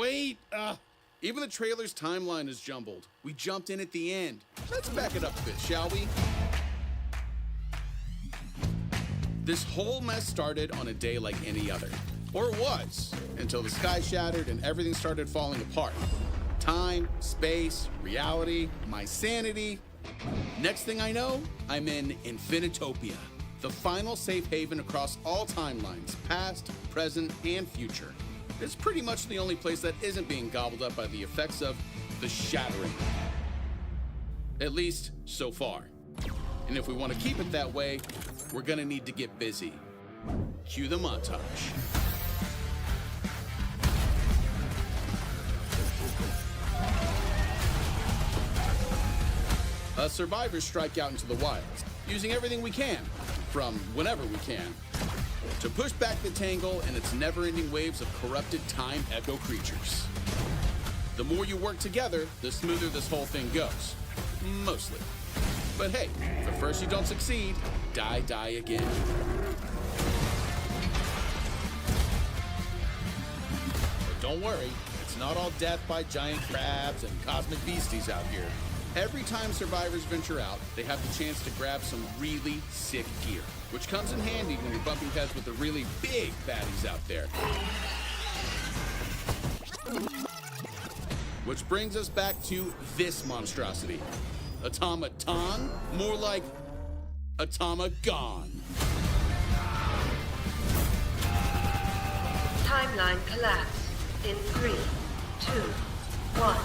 wait! Even the trailer's timeline is jumbled. We jumped in at the end. Let's back it up a bit, shall we? This whole mess started on a day like any other. Or it was, until the sky shattered and everything started falling apart. Time, space, reality, my sanity. Next thing I know, I'm in Infinitopia, the final safe haven across all timelines, past, present, and future. It's pretty much the only place that isn't being gobbled up by the effects of the Shattering. At least, so far. And if we want to keep it that way, we're gonna need to get busy. Cue the montage. Us survivors strike out into the wilds, using everything we can, from whenever we can, to push back the Tangle and its never-ending waves of corrupted time echo creatures. The more you work together, the smoother this whole thing goes. Mostly. But hey, if at first you don't succeed, die again. But don't worry, it's not all death by giant crabs and cosmic beasties out here. Every time survivors venture out, they have the chance to grab some really sick gear, which comes in handy when you're bumping heads with the really big baddies out there. Which brings us back to this monstrosity. Automaton? More like Automagon. Timeline collapse in 3, 2, 1.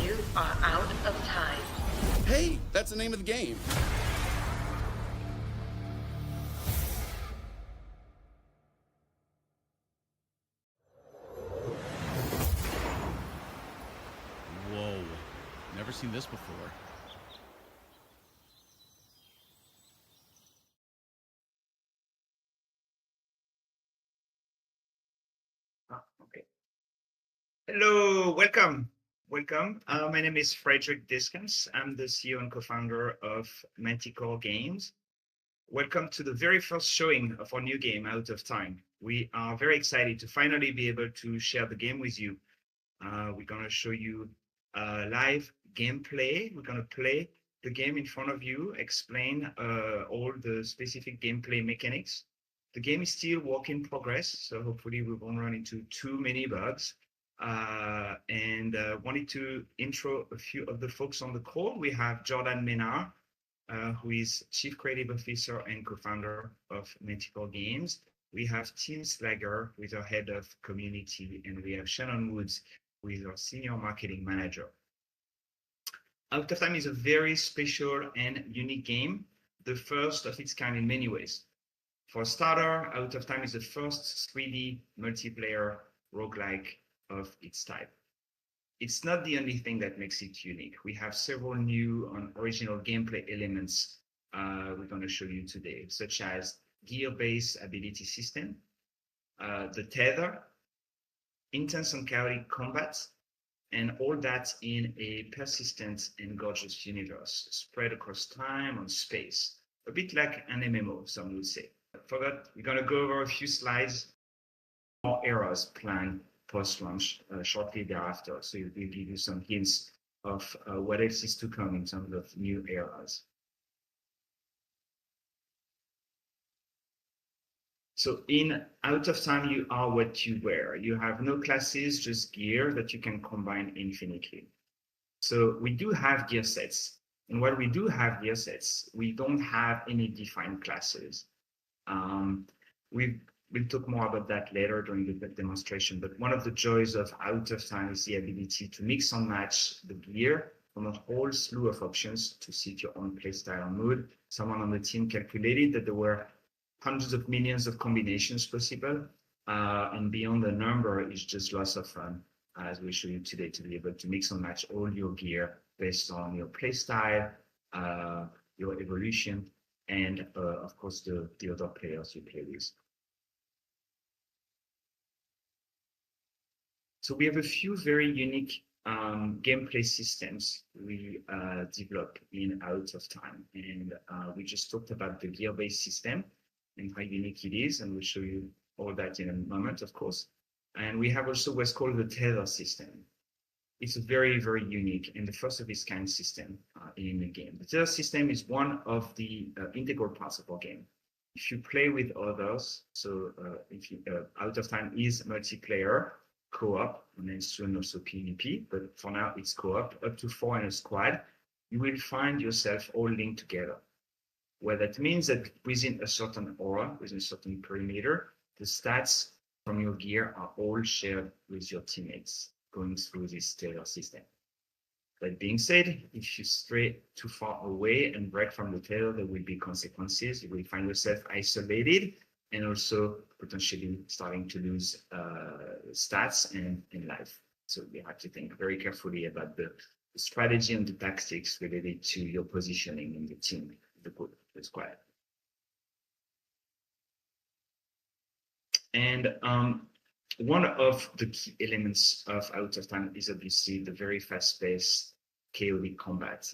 You are out of time. Hey, that's the name of the game. Whoa, never seen this before. Okay. Hello, welcome. My name is Frederick Diskens. I'm the CEO and co-founder of Manticore Games. Welcome to the very first showing of our new game, Out of Time. We are very excited to finally be able to share the game with you. We're going to show you live gameplay. We're going to play the game in front of you, explain all the specific gameplay mechanics. The game is still work in progress, so hopefully we won't run into too many bugs. Wanted to intro a few of the folks on the call. We have Jordan Menard, who is Chief Creative Officer and co-founder of Manticore Games. We have Tim Slager, who is our Head of Community, and we have Shannon Woods, who is our Senior Marketing Manager. Out of Time is a very special and unique game, the first of its kind in many ways. For a starter, Out of Time is the first 3D multiplayer roguelike of its type. It's not the only thing that makes it unique. We have several new and original gameplay elements we're going to show you today, such as gear-based ability system, the tether, intense and chaotic combat, and all that in a persistent and gorgeous universe spread across time and space, a bit like an MMO, some would say. For that, we're going to go over a few slides, more eras planned post-launch shortly thereafter. So we'll give you some hints of what else is to come in terms of new eras. So in Out of Time, you are what you wear. You have no classes, just gear that you can combine infinitely. So we do have gear sets. And while we do have gear sets, we don't have any defined classes. We'll talk more about that later during the demonstration, but one of the joys of Out of Time is the ability to mix and match the gear from a whole slew of options to suit your own playstyle and mood. Someone on the team calculated that there were hundreds of millions of combinations possible, and beyond the number is just lots of fun, as we show you today, to be able to mix and match all your gear based on your playstyle, your evolution, and of course the other players you play with. So we have a few very unique gameplay systems we developed in Out of Time. And we just talked about the gear-based system and how unique it is. And we'll show you all that in a moment, of course. And we have also what's called the tether system. It's a very, very unique and the first of its kind system in the game. The tether system is one of the integral parts of our game. If you play with others, so if you, Out of Time is multiplayer, co-op, and then soon also PvP, but for now it's co-op, up to 4 in a squad, you will find yourself all linked together. What that means that within a certain aura, within a certain perimeter, the stats from your gear are all shared with your teammates going through this tether system. That being said, if you stray too far away and break from the tether, there will be consequences. You will find yourself isolated and also potentially starting to lose stats and life. So you have to think very carefully about the strategy and the tactics related to your positioning in the team, the group, the squad. And one of the key elements of Out of Time is obviously the very fast-paced, chaotic combat.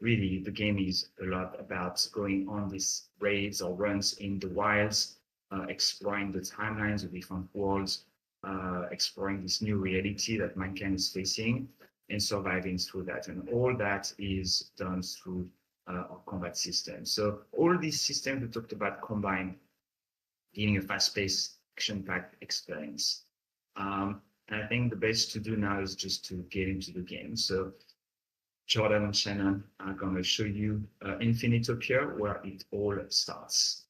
Really, the game is a lot about going on these raids or runs in the wilds, exploring the timelines of different worlds, exploring this new reality that mankind is facing, and surviving through that. And all that is done through our combat system. So all these systems we talked about combined, giving a fast-paced, action-packed experience. And I think the best to do now is just to get into the game. So Jordan and Shannon are going to show you Infinitopia, where it all starts.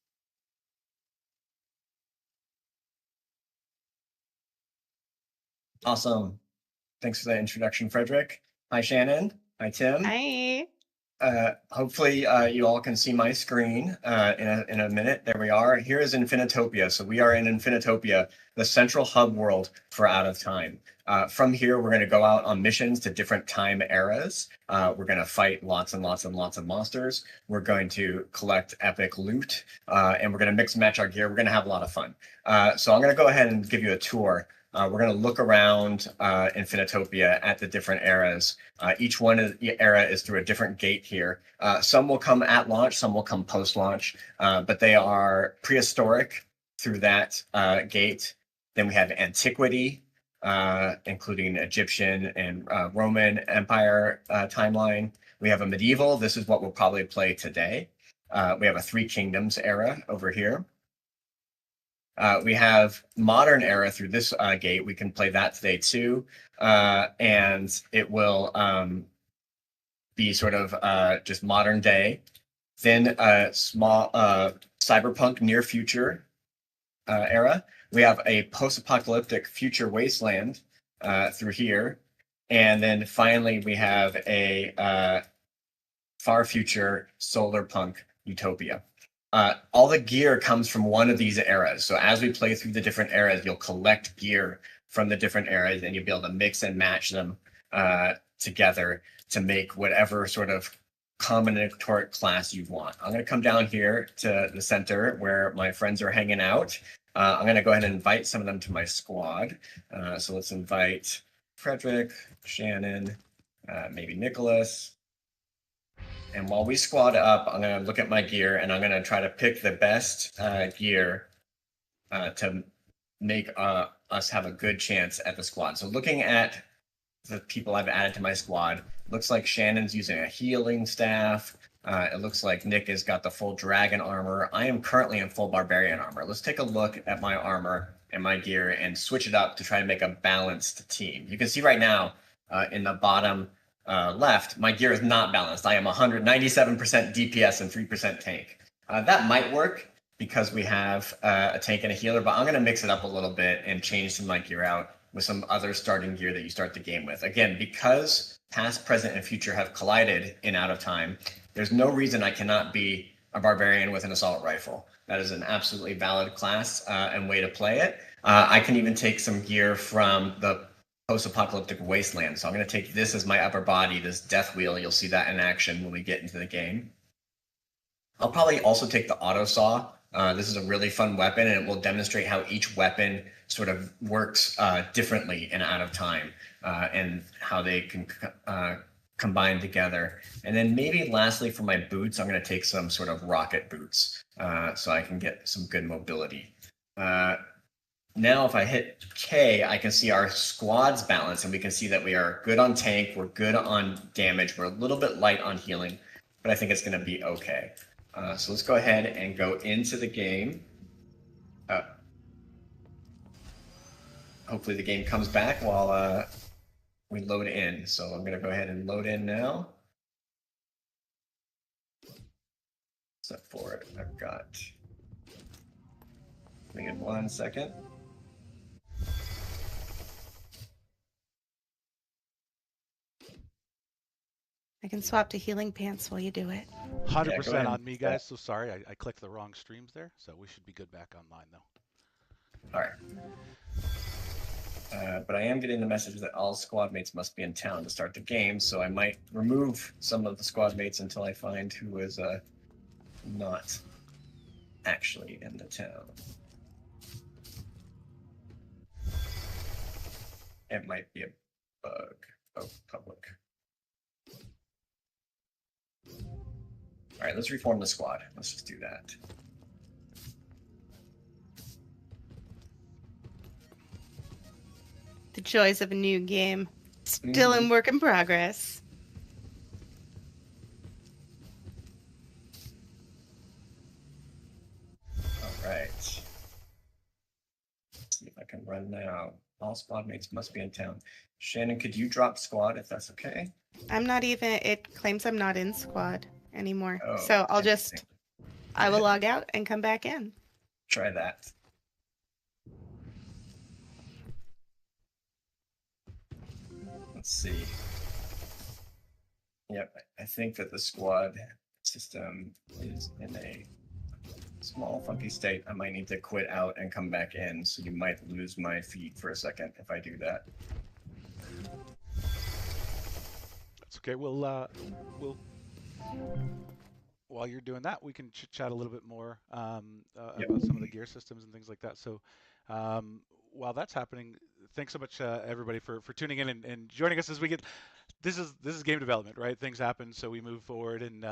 Awesome. Thanks for that introduction, Frederick. Hi, Shannon. Hi, Tim. Hi. Hopefully you all can see my screen in a minute. There we are. Here is Infinitopia. So we are in Infinitopia, the central hub world for Out of Time. From here, we're going to go out on missions to different time eras. We're going to fight lots and lots and lots of monsters. We're going to collect epic loot, and we're going to mix and match our gear. We're going to have a lot of fun. So I'm going to go ahead and give you a tour. We're going to look around Infinitopia at the different eras. Each one of the era is through a different gate here. Some will come at launch, some will come post-launch, but they are prehistoric through that gate. Then we have antiquity, including Egyptian and Roman Empire timeline. We have a medieval. This is what we'll probably play today. We have a Three Kingdoms era over here. We have modern era through this gate. We can play that today too. And it will be sort of just modern day. Then small cyberpunk near future era. We have a post-apocalyptic future wasteland through here. And then finally, we have a far future solar punk utopia. All the gear comes from one of these eras. So as we play through the different eras, you'll collect gear from the different eras and you'll be able to mix and match them together to make whatever sort of combinatoric class you want. I'm going to come down here to the center where my friends are hanging out. I'm going to go ahead and invite some of them to my squad. So let's invite Frederick, Shannon, maybe Nicholas. And while we squad up, I'm going to look at my gear and I'm going to try to pick the best gear to make us have a good chance at the squad. So looking at the people I've added to my squad, looks like Shannon's using a healing staff. It looks like Nick has got the full dragon armor. I am currently in full barbarian armor. Let's take a look at my armor and my gear and switch it up to try to make a balanced team. You can see right now in the bottom left, my gear is not balanced. I am 197% DPS and 3% tank. That might work because we have a tank and a healer, but I'm going to mix it up a little bit and change some of my gear out with some other starting gear that you start the game with. Again, because past, present, and future have collided in Out of Time, there's no reason I cannot be a barbarian with an assault rifle. That is an absolutely valid class and way to play it. I can even take some gear from the post-apocalyptic wasteland. So I'm going to take this as my upper body, this death wheel. You'll see that in action when we get into the game. I'll probably also take the auto saw. This is a really fun weapon, and it will demonstrate how each weapon sort of works differently in Out of Time and how they can combine together. And then maybe lastly for my boots, I'm going to take some sort of rocket boots so I can get some good mobility. Now if I hit K, I can see our squad's balance, and we can see that we are good on tank, we're good on damage, we're a little bit light on healing, but I think it's going to be okay. So let's go ahead and go into the game. Hopefully the game comes back while we load in. So I'm going to go ahead and load in now. Step forward. I've got. Give me 1 second. I can swap to healing pants while you do it. 100% on me, guys. So sorry, I clicked the wrong streams there. So we should be good back online, though. All right. But I am getting the message that all squad mates must be in town to start the game, so I might remove some of the squad mates until I find who is not actually in the town. It might be a bug. Oh, public. All right, let's reform the squad. Let's just do that. The joys of a new game. Still in work in progress. All right. Let's see if I can run now. All squad mates must be in town. Shannon, could you drop squad if that's okay? I'm not even, it claims I'm not in squad anymore. Oh, so I will log out and come back in. Try that. Let's see. Yep, I think that the squad system is in a small funky state. I might need to quit out and come back in, so you might lose my feed for a second if I do that. That's okay. We'll while you're doing that, we can chat a little bit more about some of the gear systems and things like that. So while that's happening, thanks so much everybody for tuning in and joining us as we get. This is game development, right? Things happen, so we move forward and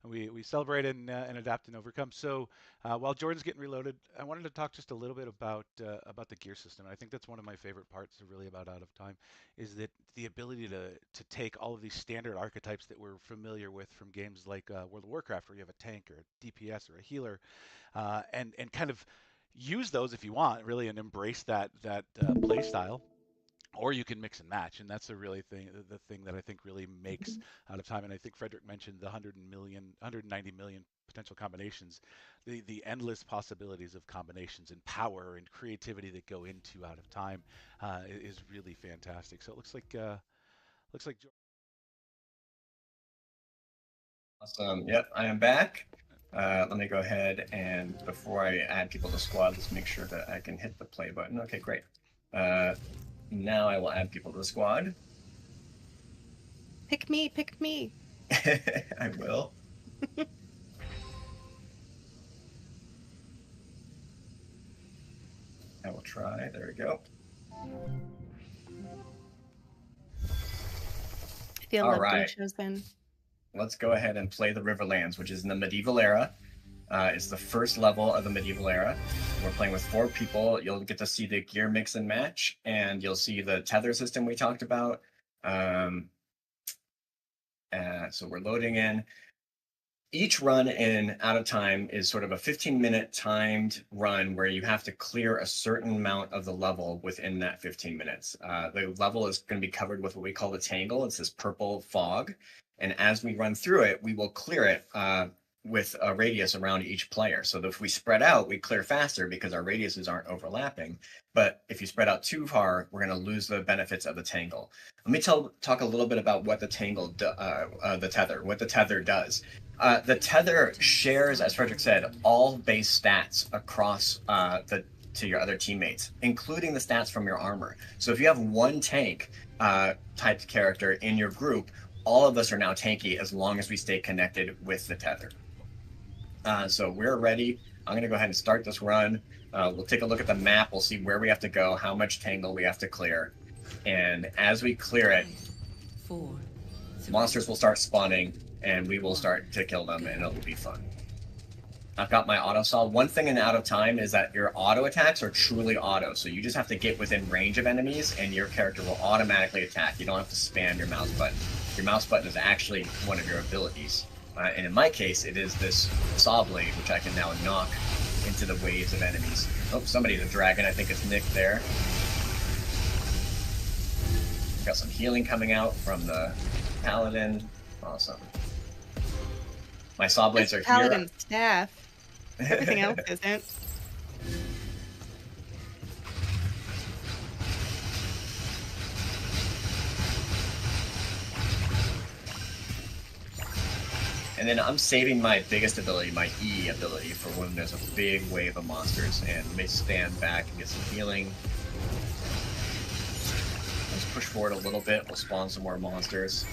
we celebrate and adapt and overcome. So while Jordan's getting reloaded, I wanted to talk just a little bit about the gear system. And I think that's one of my favorite parts, really, about Out of Time, is that the ability to take all of these standard archetypes that we're familiar with from games like World of Warcraft, where you have a tank or a DPS or a healer, and kind of use those if you want, really, and embrace that play style. Or you can mix and match, and that's the thing that I think really makes Out of Time. And I think Frederick mentioned the 190 million potential combinations, the endless possibilities of combinations and power and creativity that go into Out of Time is really fantastic. So it looks like Awesome. Yep, I am back. Let me go ahead and before I add people to squad, let's make sure that I can hit the play button. Okay, great. Now I will add people to the squad. Pick me, pick me. I will. I will try. There we go. I feel All loved right. and chosen. Let's go ahead and play the Riverlands, which is in the medieval era. It's the first level of the medieval era. We're playing with 4 people. You'll get to see the gear mix and match, and you'll see the tether system we talked about. So we're loading in. Each run in Out of Time is sort of a 15-minute timed run where you have to clear a certain amount of the level within that 15 minutes. The level is going to be covered with what we call the Tangle. It's this purple fog. And as we run through it, we will clear it with a radius around each player. So that if we spread out, we clear faster because our radiuses aren't overlapping. But if you spread out too far, we're going to lose the benefits of the Tangle. Let me talk a little bit about what the Tangle, what the tether does. The tether shares, as Frederick said, all base stats across to your other teammates, including the stats from your armor. So if you have one tank type character in your group, all of us are now tanky as long as we stay connected with the tether. So we're ready. I'm going to go ahead and start this run. We'll take a look at the map. We'll see where we have to go, how much Tangle we have to clear. And as we clear it, monsters will start spawning, and we will start to kill them, and it'll be fun. I've got my auto saw. One thing in Out of Time is that your auto attacks are truly auto. So you just have to get within range of enemies and your character will automatically attack. You don't have to spam your mouse button. Your mouse button is actually one of your abilities. And in my case, it is this saw blade, which I can now knock into the waves of enemies. Oh, somebody's a dragon. I think it's Nick there. Got some healing coming out from the paladin. Awesome. My saw blades are Paladin here. staff. Everything else isn't. And then I'm saving my biggest ability, my E ability, for when there's a big wave of monsters. And let me stand back and get some healing. Let's push forward a little bit. We'll spawn some more monsters.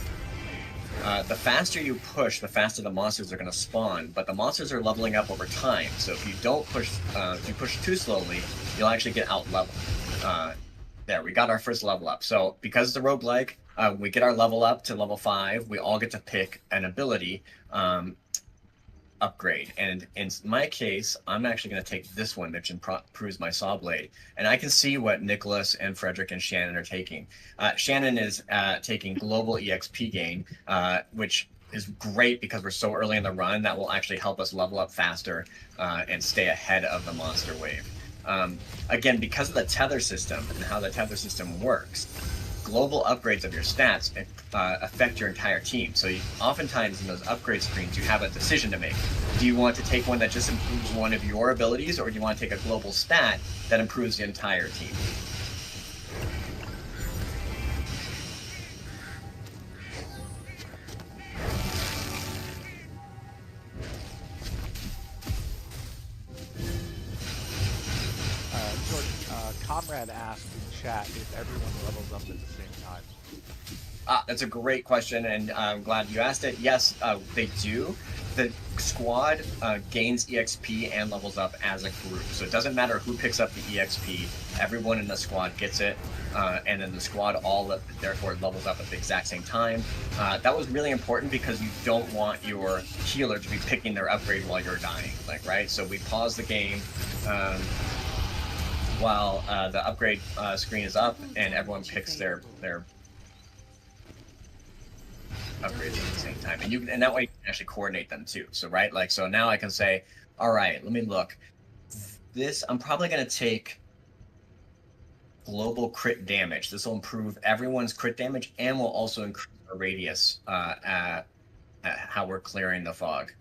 The faster you push, the faster the monsters are going to spawn. But the monsters are leveling up over time. So if you don't push, if you push too slowly, you'll actually get out leveled. There, we got our first level up. So because it's a roguelike, we get our level up to level 5. We all get to pick an ability upgrade. And in my case, I'm actually going to take this one, which improves my saw blade. And I can see what Nicholas and Frederick and Shannon are taking. Shannon is taking global EXP gain, which is great because we're so early in the run. That will actually help us level up faster and stay ahead of the monster wave. Again, because of the tether system and how the tether system works, global upgrades of your stats affect your entire team. So oftentimes in those upgrade screens, you have a decision to make. Do you want to take one that just improves one of your abilities, or do you want to take a global stat that improves the entire team? Comrade asked in chat if everyone levels up at the same time. That's a great question, and I'm glad you asked it. Yes, they do. The squad gains EXP and levels up as a group. So it doesn't matter who picks up the EXP. Everyone in the squad gets it, and then the squad all therefore levels up at the exact same time. That was really important because you don't want your healer to be picking their upgrade while you're dying, right? So we pause the game while the upgrade screen is up, and everyone picks their upgrades at the same time, and that way you can actually coordinate them too. So so now I can say, all right, let me look. I'm probably going to take global crit damage. This will improve everyone's crit damage and will also increase our radius at how we're clearing the fog.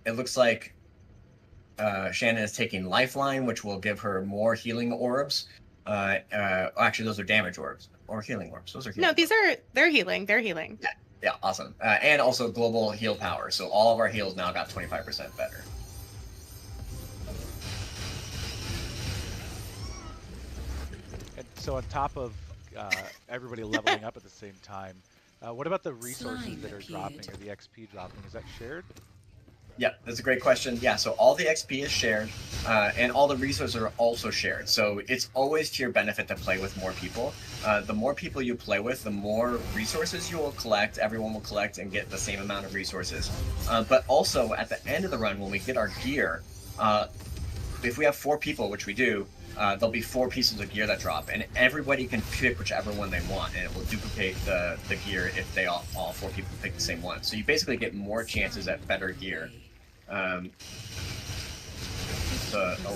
It looks like Shannon is taking Lifeline, which will give her more healing orbs. Actually, those are damage orbs or healing orbs. Those are healing orbs. They're healing. They're healing. Yeah, awesome. And also global heal power. So all of our heals now got 25% better. And so on top of everybody leveling up at the same time, what about the resources that are dropping or the XP dropping? Is that shared? Yeah, that's a great question. Yeah, so all the XP is shared, and all the resources are also shared. So it's always to your benefit to play with more people. The more people you play with, the more resources you will collect. Everyone will collect and get the same amount of resources. But also, at the end of the run, when we get our gear, if we have 4 people, which we do, there'll be 4 pieces of gear that drop, and everybody can pick whichever one they want, and it will duplicate the gear if they all 4 people pick the same one. So you basically get more chances at better gear.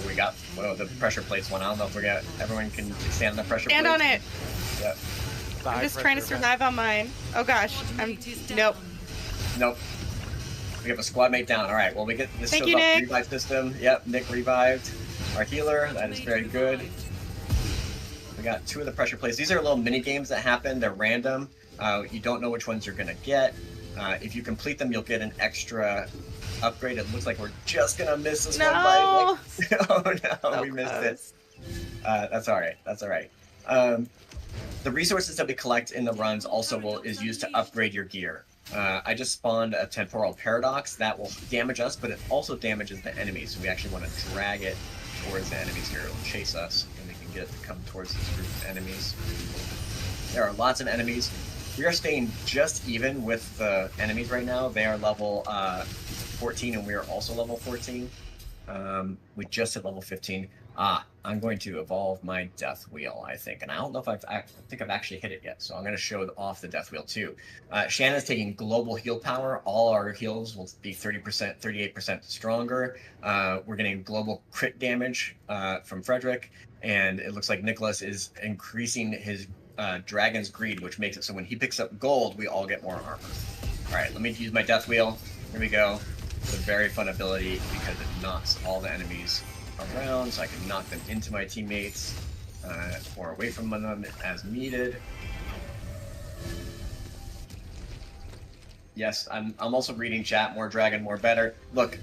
We got the pressure plates one. I don't know if we got everyone can stand on the pressure Stand plates. on it. Yep. I'm just trying to survive on mine. Oh gosh, nope. We have a squad mate down. All right. Well, we get this Thank shows you, up Nick. revive system. Yep, Nick revived our healer. That is very good. We got 2 of the pressure plates. These are little mini games that happen. They're random. You don't know which ones you're gonna get. If you complete them, you'll get an extra upgrade. It looks like we're just gonna miss this one by oh no, we missed it. That's all right. That's all right. The resources that we collect in the runs also is used to upgrade your gear. I just spawned a temporal paradox that will damage us, but it also damages the enemies. So we actually want to drag it towards the enemies here. It will chase us, and we can get it to come towards this group of enemies. There are lots of enemies. We are staying just even with the enemies right now. They are level 14, and we are also level 14. We just hit level 15. I'm going to evolve my death wheel, I think. And I don't know if I think I've actually hit it yet. So I'm going to show off the death wheel too. Shannon's taking global heal power. All our heals will be 30%, 38% stronger. We're getting global crit damage from Frederick. And it looks like Nicholas is increasing his Dragon's Greed, which makes it so when he picks up gold, we all get more armor. All right, let me use my death wheel. Here we go. It's a very fun ability because it knocks all the enemies around, so I can knock them into my teammates or away from them as needed. Yes, I'm also reading chat. More dragon, more better. Look,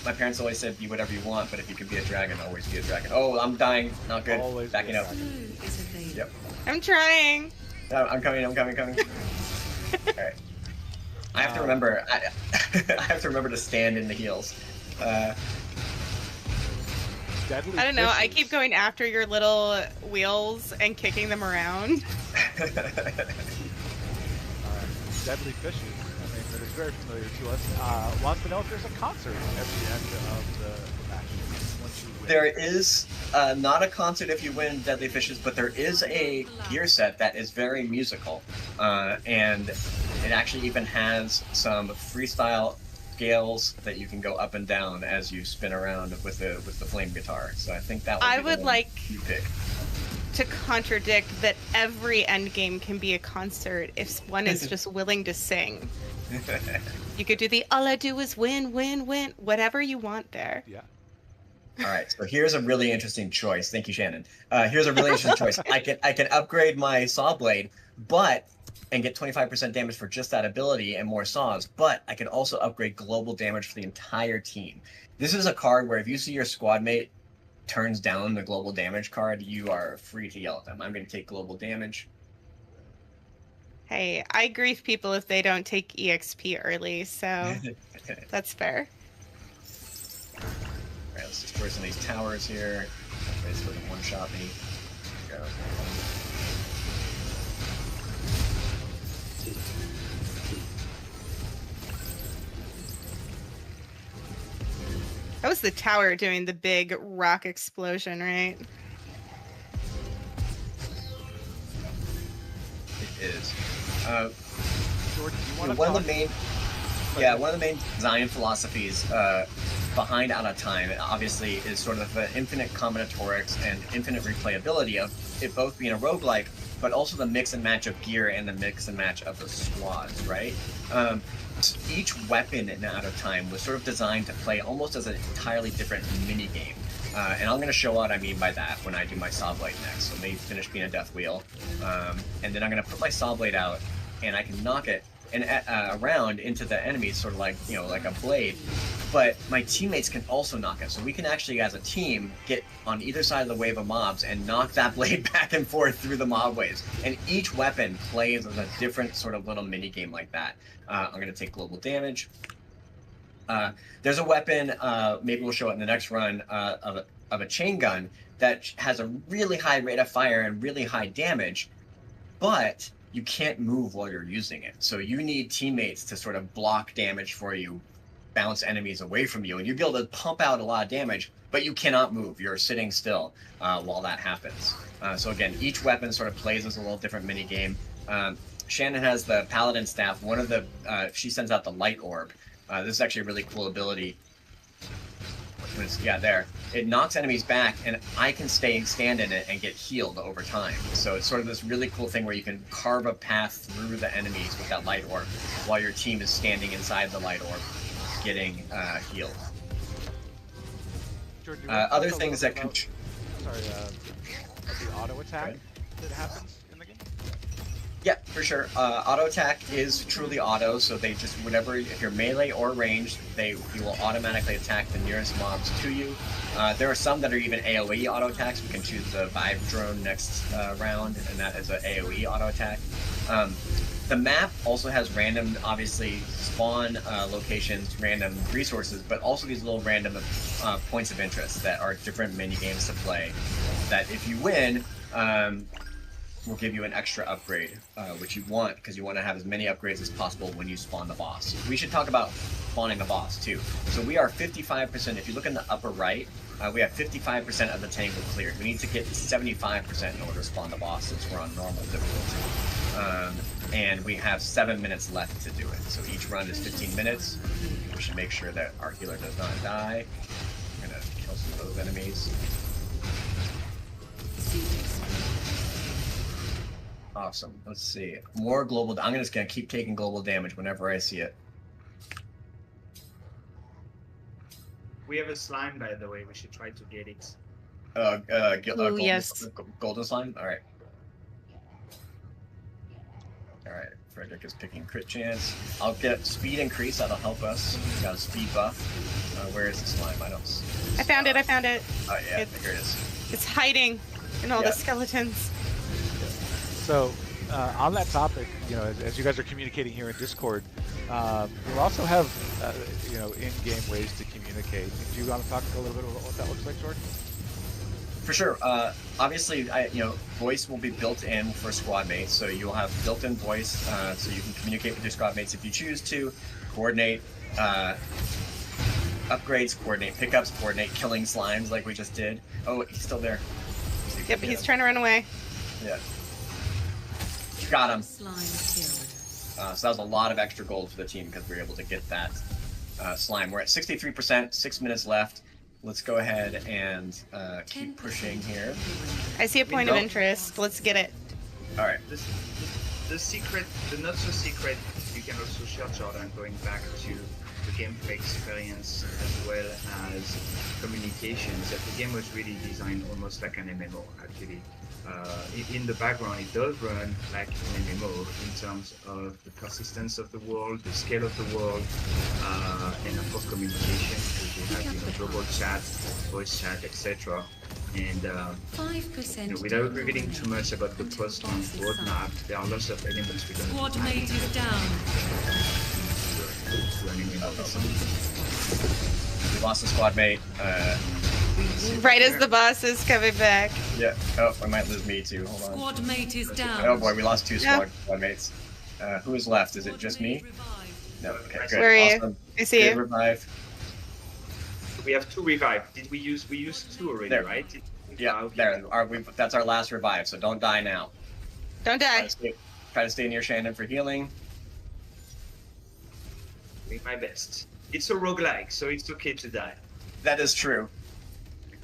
my parents always said be whatever you want, but if you can be a dragon, always be a dragon. Oh, I'm dying. Not good. Always backing up. Yep. I'm trying. I'm coming. All right. I have to remember. I have to remember to stand in the heals. Deadly I don't know. I fishes. keep going after your little wheels and kicking them around. Deadly fishes. I mean, that is very familiar to us. Wants to know if there's a concert at the end of the match once you win. There is not a concert if you win Deadly Fishes, but there is a gear set that is very musical, and it actually even has some freestyle scales that you can go up and down as you spin around with the flame guitar. So I think that I be the would one like you pick. to contradict that every endgame can be a concert if one is just willing to sing. You could do the all I do is win, win, win, whatever you want there. Yeah. All right, so here's a really interesting choice. Thank you, Shannon. Here's a really interesting choice. I can upgrade my saw blade, and get 25% damage for just that ability and more saws, but I can also upgrade global damage for the entire team. This is a card where if you see your squad mate turns down the global damage card, you are free to yell at them. I'm going to take global damage. Hey, I grief people if they don't take EXP early, so that's fair. All right, let's destroy some of these towers here. Basically one-shot me. There we go. That was the tower doing the big rock explosion, right? It is. Jordan, do you want to one talk? of the main design philosophies behind Out of Time, obviously, is sort of the infinite combinatorics and infinite replayability of it both being a roguelike, but also the mix and match of gear and the mix and match of the squads, right? Each weapon in Out of Time was sort of designed to play almost as an entirely different mini game. And I'm going to show what I mean by that when I do my saw blade next. So maybe finish being a death wheel. And then I'm going to put my saw blade out, and I can knock it around into the enemies, sort of like, like a blade. But my teammates can also knock it. So we can actually, as a team, get on either side of the wave of mobs and knock that blade back and forth through the mob waves. And each weapon plays as a different sort of little mini game like that. I'm going to take global damage. There's a weapon, maybe we'll show it in the next run, of a chain gun that has a really high rate of fire and really high damage, but you can't move while you're using it. So you need teammates to sort of block damage for you, bounce enemies away from you, and you'll be able to pump out a lot of damage, but you cannot move. You're sitting still while that happens. So again, each weapon sort of plays as a little different mini game. Shannon has the Paladin staff. One of the she sends out the light orb. This is actually a really cool ability. There. It knocks enemies back, and I can stand in it and get healed over time. So it's sort of this really cool thing where you can carve a path through the enemies with that light orb, while your team is standing inside the light orb, getting healed. Jordan, do you want to Other talk a things little that bit about, the auto attack that happens in the game? Yeah, for sure. Auto attack is truly auto, so they just if you're melee or ranged, you will automatically attack the nearest mobs to you. There are some that are even AoE auto attacks. We can choose the Vibe drone next round, and that is an AoE auto attack. The map also has random, obviously, spawn locations, random resources, but also these little random points of interest that are different mini games to play. That if you win, will give you an extra upgrade, which you want because you want to have as many upgrades as possible when you spawn the boss. We should talk about spawning the boss too. So we are 55%. If you look in the upper right, we have 55% of the Tangle cleared. We need to get 75% in order to spawn the boss since we're on normal difficulty. And we have 7 minutes left to do it. So each run is 15 minutes. We should make sure that our healer does not die. I'm gonna kill some of those enemies. Awesome. Let's see. More global. I'm just gonna keep taking global damage whenever I see it. We have a slime, by the way. We should try to get it. Ooh, yes. Golden slime. All right. All right. Frederick is picking crit chance. I'll get speed increase. That'll help us. Got a speed buff. Where is the slime? I don't. I found it. I found it. Oh yeah, here it is. It's hiding in all the skeletons. So on that topic, you know, as you guys are communicating here in Discord, we'll also have you know, in-game ways to communicate. Do you want to talk a little bit about what that looks like, Jordan? For sure. Obviously, you know, voice will be built in for squad mates, so you'll have built-in voice, so you can communicate with your squad mates if you choose to, coordinate upgrades, coordinate pickups, coordinate killing slimes like we just did. Oh, he's still there. Yep, he's trying to run away. Yeah. Got him. Slime killed. So that was a lot of extra gold for the team because we were able to get that slime. We're at 63%, 6 minutes left. Let's go ahead and keep pushing here. I see a point of interest. Let's get it. All right. The secret, the not so secret, you can also share, Jordan, going back to the gameplay experience as well as communications, that the game was really designed almost like an MMO, actually. In the background, it does run like an MMO in terms of the persistence of the world, the scale of the world, and of course communication, because you have, you know, global chat, voice chat, etc. And 5% without revealing too much about the post-launch roadmap, there are lots of elements we're going to Squad mate is down. We lost a squad mate. Right as the boss is coming back. Yeah. Oh, I might lose me too. Hold on. Squad mate is down. Oh boy, we lost two squad mates. Who is left? Is it just me? No. Okay. Good. Where are awesome. you? I see Good you. revive. We have 2 revive. Did we use? We used 2 already, There. right? Yeah. Okay. There. That's our last revive. So don't die now. Don't die. Try to stay near Shannon for healing. Doing my best. It's a roguelike, so it's okay to die. That is true.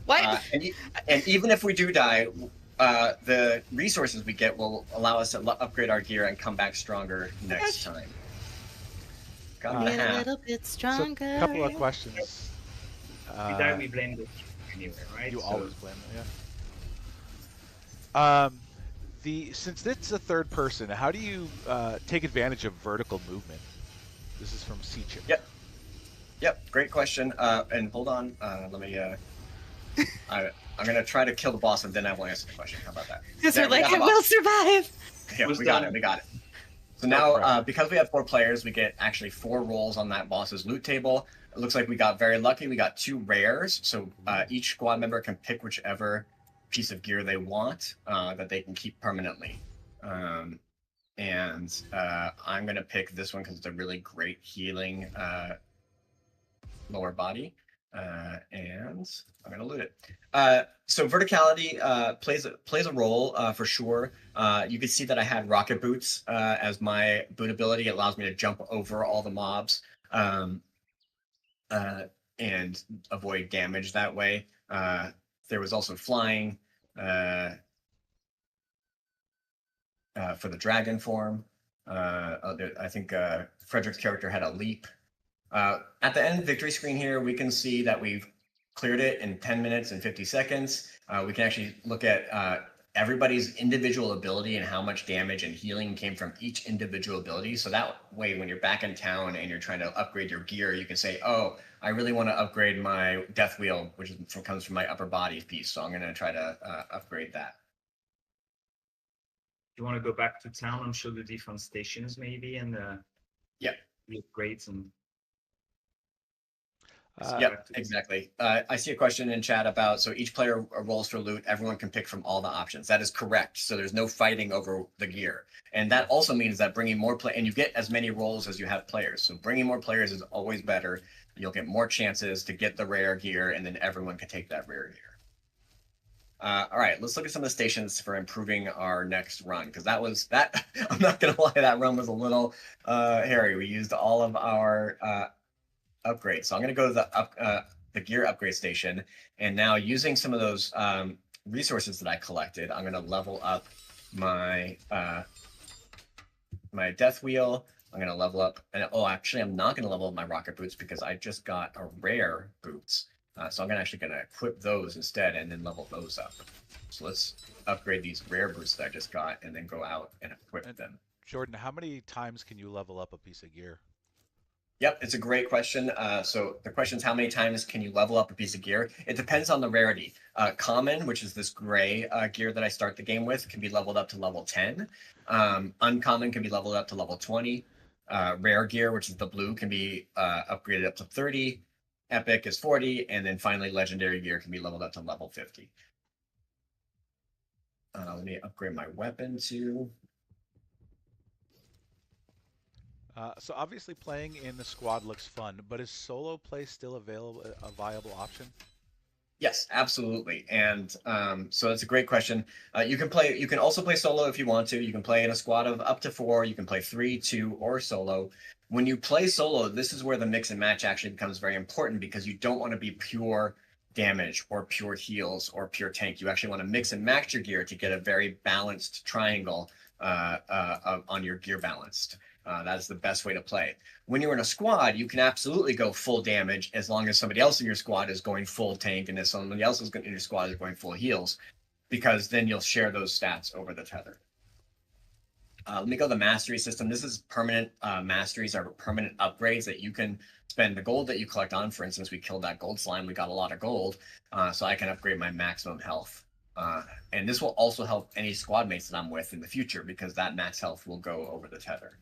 What? And even if we do die, the resources we get will allow us to upgrade our gear and come back stronger next time. Got Get a half. little bit So, stronger. a couple of questions. We die, we blame the anyway, right? You So- always blame it, yeah. Since it's a third person, how do you take advantage of vertical movement? This is from Seachip. Yep, great question. And hold on, let me. I'm gonna try to kill the boss and then I will answer the question. How about that? Because There, we're like, got I the will boss. survive. Yeah, Was we got done. it. We got it. So now, because we have 4 players, we get actually 4 rolls on that boss's loot table. It looks like we got very lucky. We got 2 rares, so each squad member can pick whichever piece of gear they want that they can keep permanently. And I'm gonna pick this one because it's a really great healing lower body. And I'm gonna loot it. So verticality plays a role for sure. You can see that I had rocket boots as my boot ability. It allows me to jump over all the mobs and avoid damage that way. There was also flying for the dragon form. I think Frederick's character had a leap. At the end victory screen here, we can see that we've cleared it in 10 minutes and 50 seconds. We can actually look at everybody's individual ability and how much damage and healing came from each individual ability. So that way, when you're back in town and you're trying to upgrade your gear, you can say, oh, I really want to upgrade my death wheel, which comes from my upper body piece. So I'm going to try to upgrade that. You want to go back to town and show the different stations maybe and Yeah. the upgrades and Exactly. I see a question in chat about, so each player rolls for loot, everyone can pick from all the options. That is correct. So there's no fighting over the gear. And that also means that bringing more play, and you get as many rolls as you have players. So bringing more players is always better. You'll get more chances to get the rare gear, and then everyone can take that rare gear. All right, let's look at some of the stations for improving our next run, because that I'm not gonna lie, that run was a little hairy. We used all of our upgrades. So I'm gonna go to the gear upgrade station, and now using some of those resources that I collected, I'm gonna level up my my death wheel. I'm gonna level up, and actually, I'm not gonna level up my rocket boots because I just got a rare boots. So I'm actually gonna equip those instead, and then level those up. So let's upgrade these rare boots that I just got, and then go out and equip them. Jordan, how many times can you level up a piece of gear? Yep, it's a great question. So the question is, how many times can you level up a piece of gear? It depends on the rarity. Common, which is this gray gear that I start the game with, can be leveled up to level 10. Uncommon can be leveled up to level 20. Rare gear, which is the blue, can be upgraded up to 30. Epic is 40. And then finally, legendary gear can be leveled up to level 50. Let me upgrade my weapon too. So obviously playing in the squad looks fun, but is solo play still a viable option? Yes, absolutely. And so that's a great question. You can also play solo if you want to. You can play in a squad of up to 4. You can play 3, 2, or solo. When you play solo, this is where the mix and match actually becomes very important, because you don't want to be pure damage or pure heals or pure tank. You actually want to mix and match your gear to get a very balanced triangle on your gear balanced. That is the best way to play. When you're in a squad, you can absolutely go full damage as long as somebody else in your squad is going full tank, and if somebody else in your squad is going full heals, because then you'll share those stats over the tether. Let me go to the mastery system. This is permanent masteries, are permanent upgrades that you can spend the gold that you collect on. For instance, we killed that gold slime. We got a lot of gold, so I can upgrade my maximum health. And this will also help any squad mates that I'm with in the future, because that max health will go over the tether.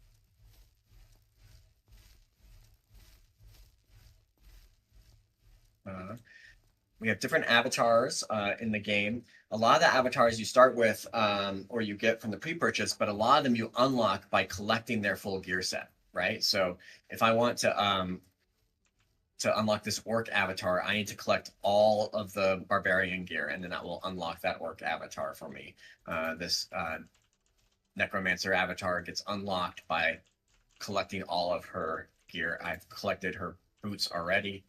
We have different avatars in the game. A lot of the avatars you start with or you get from the pre-purchase, but a lot of them you unlock by collecting their full gear set, right? So if I want to unlock this orc avatar, I need to collect all of the barbarian gear, and then that will unlock that orc avatar for me. This necromancer avatar gets unlocked by collecting all of her gear. I've collected her boots already.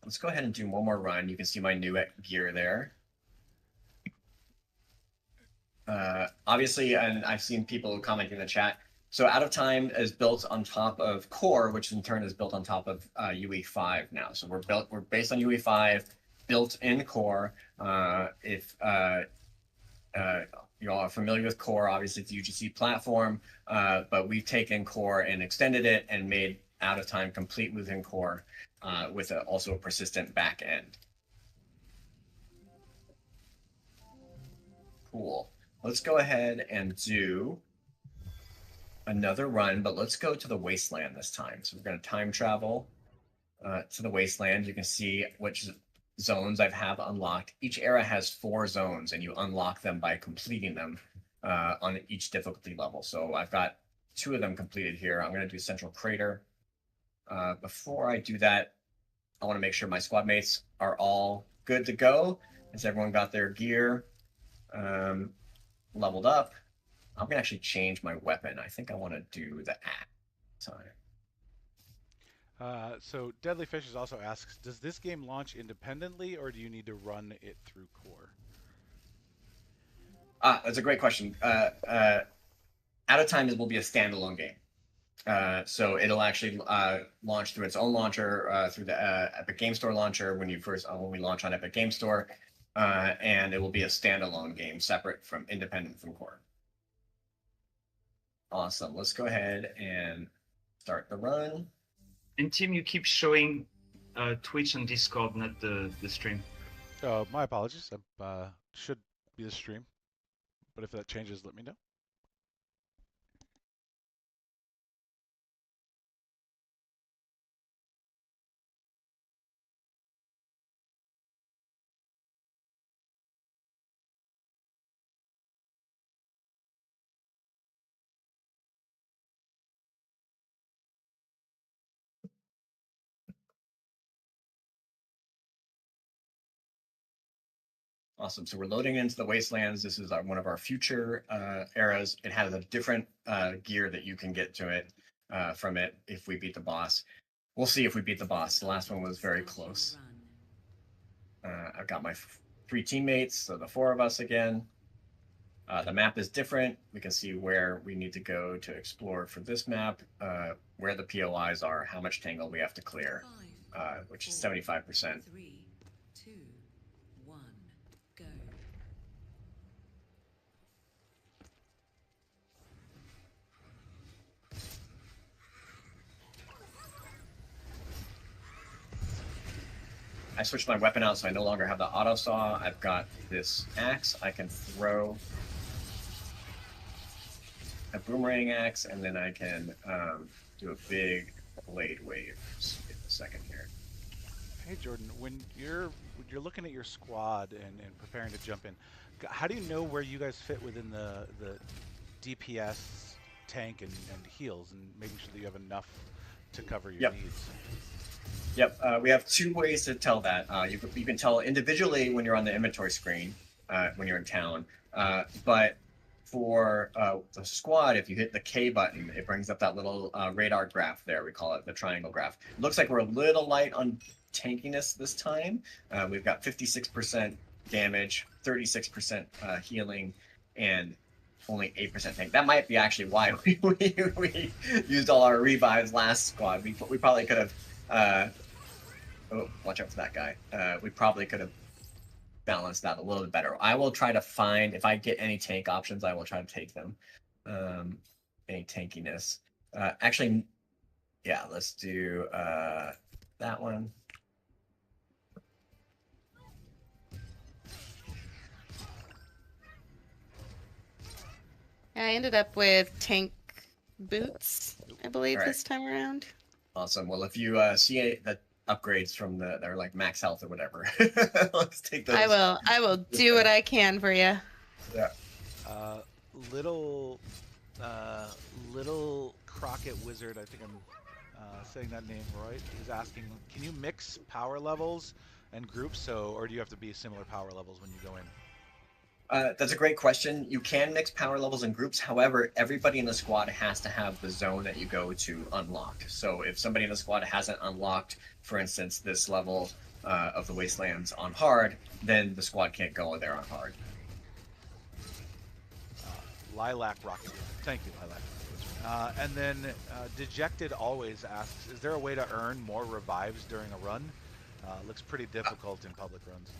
Let's go ahead and do one more run. You can see my new gear there. Obviously, and I've seen people commenting in the chat, so Out of Time is built on top of Core, which in turn is built on top of UE5 now. So we're based on UE5, built in Core. If you all are familiar with Core, obviously it's a UGC platform, but we've taken Core and extended it and made Out of Time complete within Core. With also a persistent back end. Cool. Let's go ahead and do another run, but let's go to the wasteland this time. So we're going to time travel to the wasteland. You can see which zones I have unlocked. Each era has 4 zones, and you unlock them by completing them on each difficulty level. So I've got 2 of them completed here. I'm going to do Central Crater. Before I do that, I want to make sure my squad mates are all good to go. Has everyone got their gear leveled up? I'm going to actually change my weapon. I think I want to do the axe. So Deadly Fishes also asks, does this game launch independently, or do you need to run it through Core? That's a great question. Out of Time will be a standalone game. So it'll actually launch through its own launcher, through the Epic Game Store launcher when we launch on Epic Game Store, and it will be a standalone game, independent from Core. Awesome. Let's go ahead and start the run. And Tim, you keep showing Twitch and Discord, not the stream. Oh, my apologies. Should be the stream, but if that changes, let me know. Awesome. So we're loading into the Wastelands. This is one of our future eras. It has a different gear that you can get to it from it if we beat the boss. We'll see if we beat the boss. The last one was very close. I've got my 3 teammates, so the 4 of us again. The map is different. We can see where we need to go to explore for this map, where the POIs are, how much Tangle we have to clear, which is 75%. 3, 2, 1, go. I switched my weapon out, so I no longer have the auto saw. I've got this axe I can throw. A boomerang axe, and then I can do a big blade wave. Just give it a second here. Hey Jordan, when you're looking at your squad and preparing to jump in, how do you know where you guys fit within the DPS, tank, and heals, and making sure that you have enough to cover your needs? Yep, we have 2 ways to tell that. You can tell individually when you're on the inventory screen, when you're in town, but for the squad, if you hit the K button, it brings up that little radar graph there. We call it the triangle graph. It looks like we're a little light on tankiness this time. We've got 56% damage, 36% healing, and only 8% tank. That might be actually why we used all our revives last squad. We probably could have... oh, watch out for that guy. We probably could have balanced that a little bit better. I will try to find, if I get any tank options, I will try to take them. Any tankiness. Actually, yeah, let's do that one. I ended up with tank boots, I believe, Right. this time around. Awesome. Well, if you see the upgrades from they're like max health or whatever, let's take those. I will do what I can for you. Yeah. Little Crockett Wizard, I think I'm saying that name right, is asking, can you mix power levels and groups, or do you have to be similar power levels when you go in? That's a great question. You can mix power levels and groups. However, everybody in the squad has to have the zone that you go to unlocked. So if somebody in the squad hasn't unlocked, for instance, this level of the Wastelands on hard, then the squad can't go there on hard. Lilac Rocket. Thank you, Lilac. And then Dejected always asks, is there a way to earn more revives during a run? Looks pretty difficult in public runs.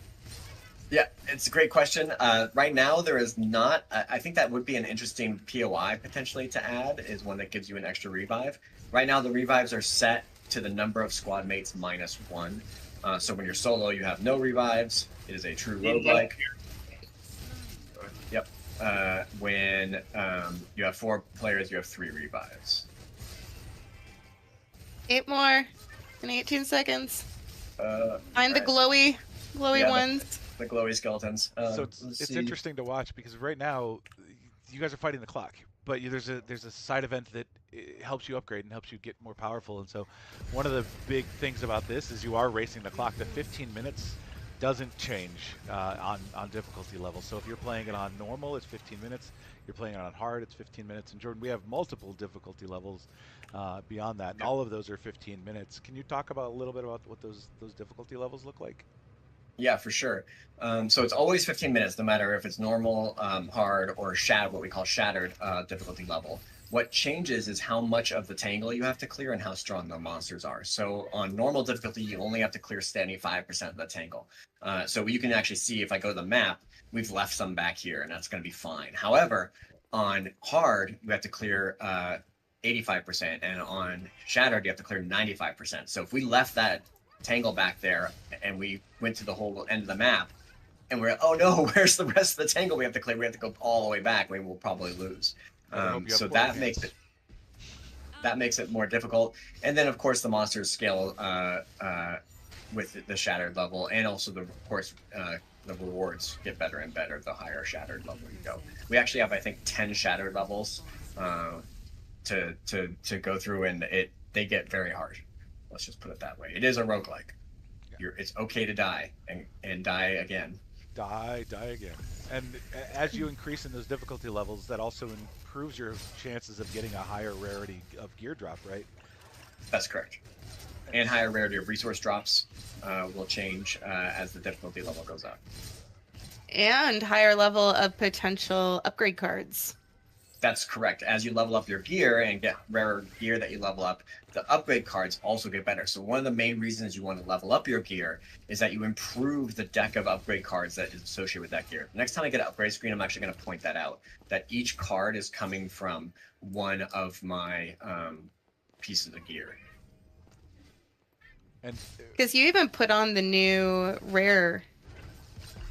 Yeah, it's a great question. Right now, there is not. I think that would be an interesting POI potentially to add, is one that gives you an extra revive. Right now, the revives are set to the number of squad mates -1. So when you're solo, you have no revives. It is a true roguelike. Yep. When you have 4 players, you have 3 revives. 8 more in 18 seconds. Find the right. glowy Yeah, ones. The glowy skeletons. So it's interesting to watch, because right now you guys are fighting the clock, but there's a side event that helps you upgrade and helps you get more powerful. And so one of the big things about this is you are racing the clock. The 15 minutes doesn't change on difficulty level. So if you're playing it on normal, it's 15 minutes. You're playing it on hard, it's 15 minutes. And Jordan, we have multiple difficulty levels beyond that, and all of those are 15 minutes. Can you talk about a little bit about what those difficulty levels look like? Yeah, for sure. So it's always 15 minutes, no matter if it's normal, hard, or what we call shattered difficulty level. What changes is how much of the tangle you have to clear and how strong the monsters are. So on normal difficulty, you only have to clear 75% of the tangle. So you can actually see, if I go to the map, we've left some back here, and that's going to be fine. However, on hard, you have to clear 85%, and on shattered, you have to clear 95%. So if we left that tangle back there and we went to the whole end of the map and we're, oh no, where's the rest of the tangle we have to clear? We have to go all the way back. We will probably lose. So that makes it more difficult. And then of course the monsters scale with the shattered level, and also of course the rewards get better and better the higher shattered level you go. We actually have, I think, 10 shattered levels to go through, and they get very hard. Let's just put it that way. It is a roguelike. It's okay to die and die again. die again. And as you increase in those difficulty levels, that also improves your chances of getting a higher rarity of gear drop, right? That's correct. And higher rarity of resource drops will change as the difficulty level goes up. And higher level of potential upgrade cards. That's correct. As you level up your gear and get rarer gear that you level up, the upgrade cards also get better. So one of the main reasons you want to level up your gear is that you improve the deck of upgrade cards that is associated with that gear. Next time I get an upgrade screen, I'm actually going to point that out, that each card is coming from one of my pieces of gear. And Because you even put on the new rare.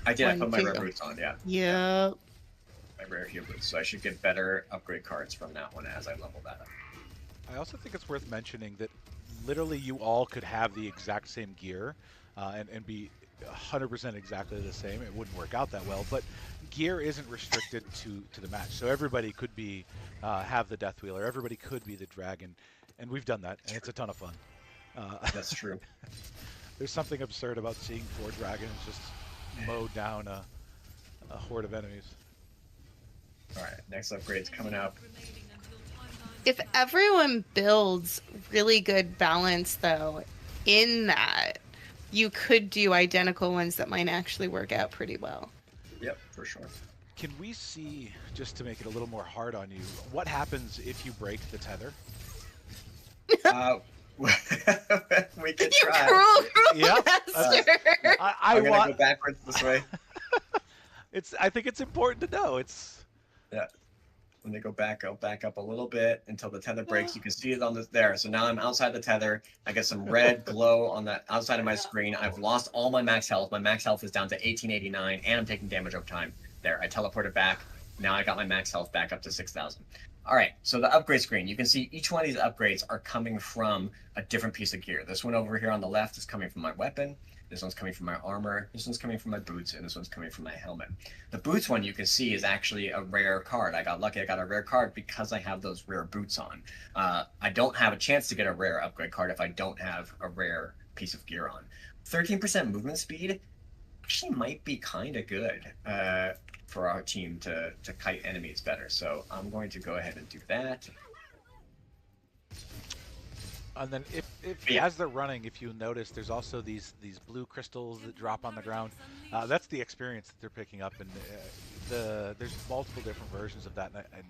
I did. I One, put my two. rare boots on, yeah. Yep. My rare hero boots. So I should get better upgrade cards from that one as I level that up. I also think it's worth mentioning that literally you all could have the exact same gear and be 100% exactly the same. It wouldn't work out that well, but gear isn't restricted to the match. So everybody could be have the Death Wheeler. Everybody could be the Dragon, and we've done that, and it's a ton of fun. That's true. There's something absurd about seeing 4 dragons just mow down a horde of enemies. All right, next upgrade's coming up. If everyone builds really good balance, though, in that, you could do identical ones that might actually work out pretty well. Yep, for sure. Can we see, just to make it a little more hard on you, what happens if you break the tether? We can You try. cruel Yep. master! I'm gonna go backwards this way. I think it's important to know. Yeah. When they go back, I'll back up a little bit until the tether breaks. You can see it on this there. So now I'm outside the tether. I get some red glow on the outside of my screen. I've lost all my max health. My max health is down to 1889, and I'm taking damage over time. There, I teleported back. Now I got my max health back up to 6,000. All right, so the upgrade screen, you can see each one of these upgrades are coming from a different piece of gear. This one over here on the left is coming from my weapon. This one's coming from my armor. This one's coming from my boots, and this one's coming from my helmet. The boots one you can see is actually a rare card. I got lucky. I got a rare card because I have those rare boots on. I don't have a chance to get a rare upgrade card if I don't have a rare piece of gear on. 13% movement speed actually might be kind of good for our team to kite enemies better. So I'm going to go ahead and do that. And then if Yeah. as they're running, if you notice, there's also these blue crystals that drop on the ground. That's the experience that they're picking up, and there's multiple different versions of that. And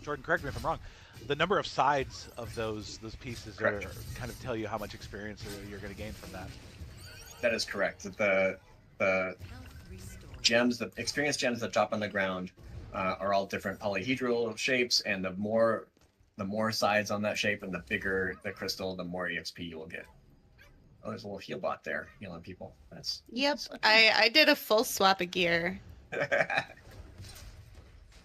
Jordan, correct me if I'm wrong. The number of sides of those pieces are kind of tell you how much experience you're going to gain from that. That is correct. The gems, the experience gems that drop on the ground are all different polyhedral shapes, and the more sides on that shape and the bigger the crystal, the more EXP you will get. Oh, there's a little heal bot there healing people. That's Yep, I did a full swap of gear.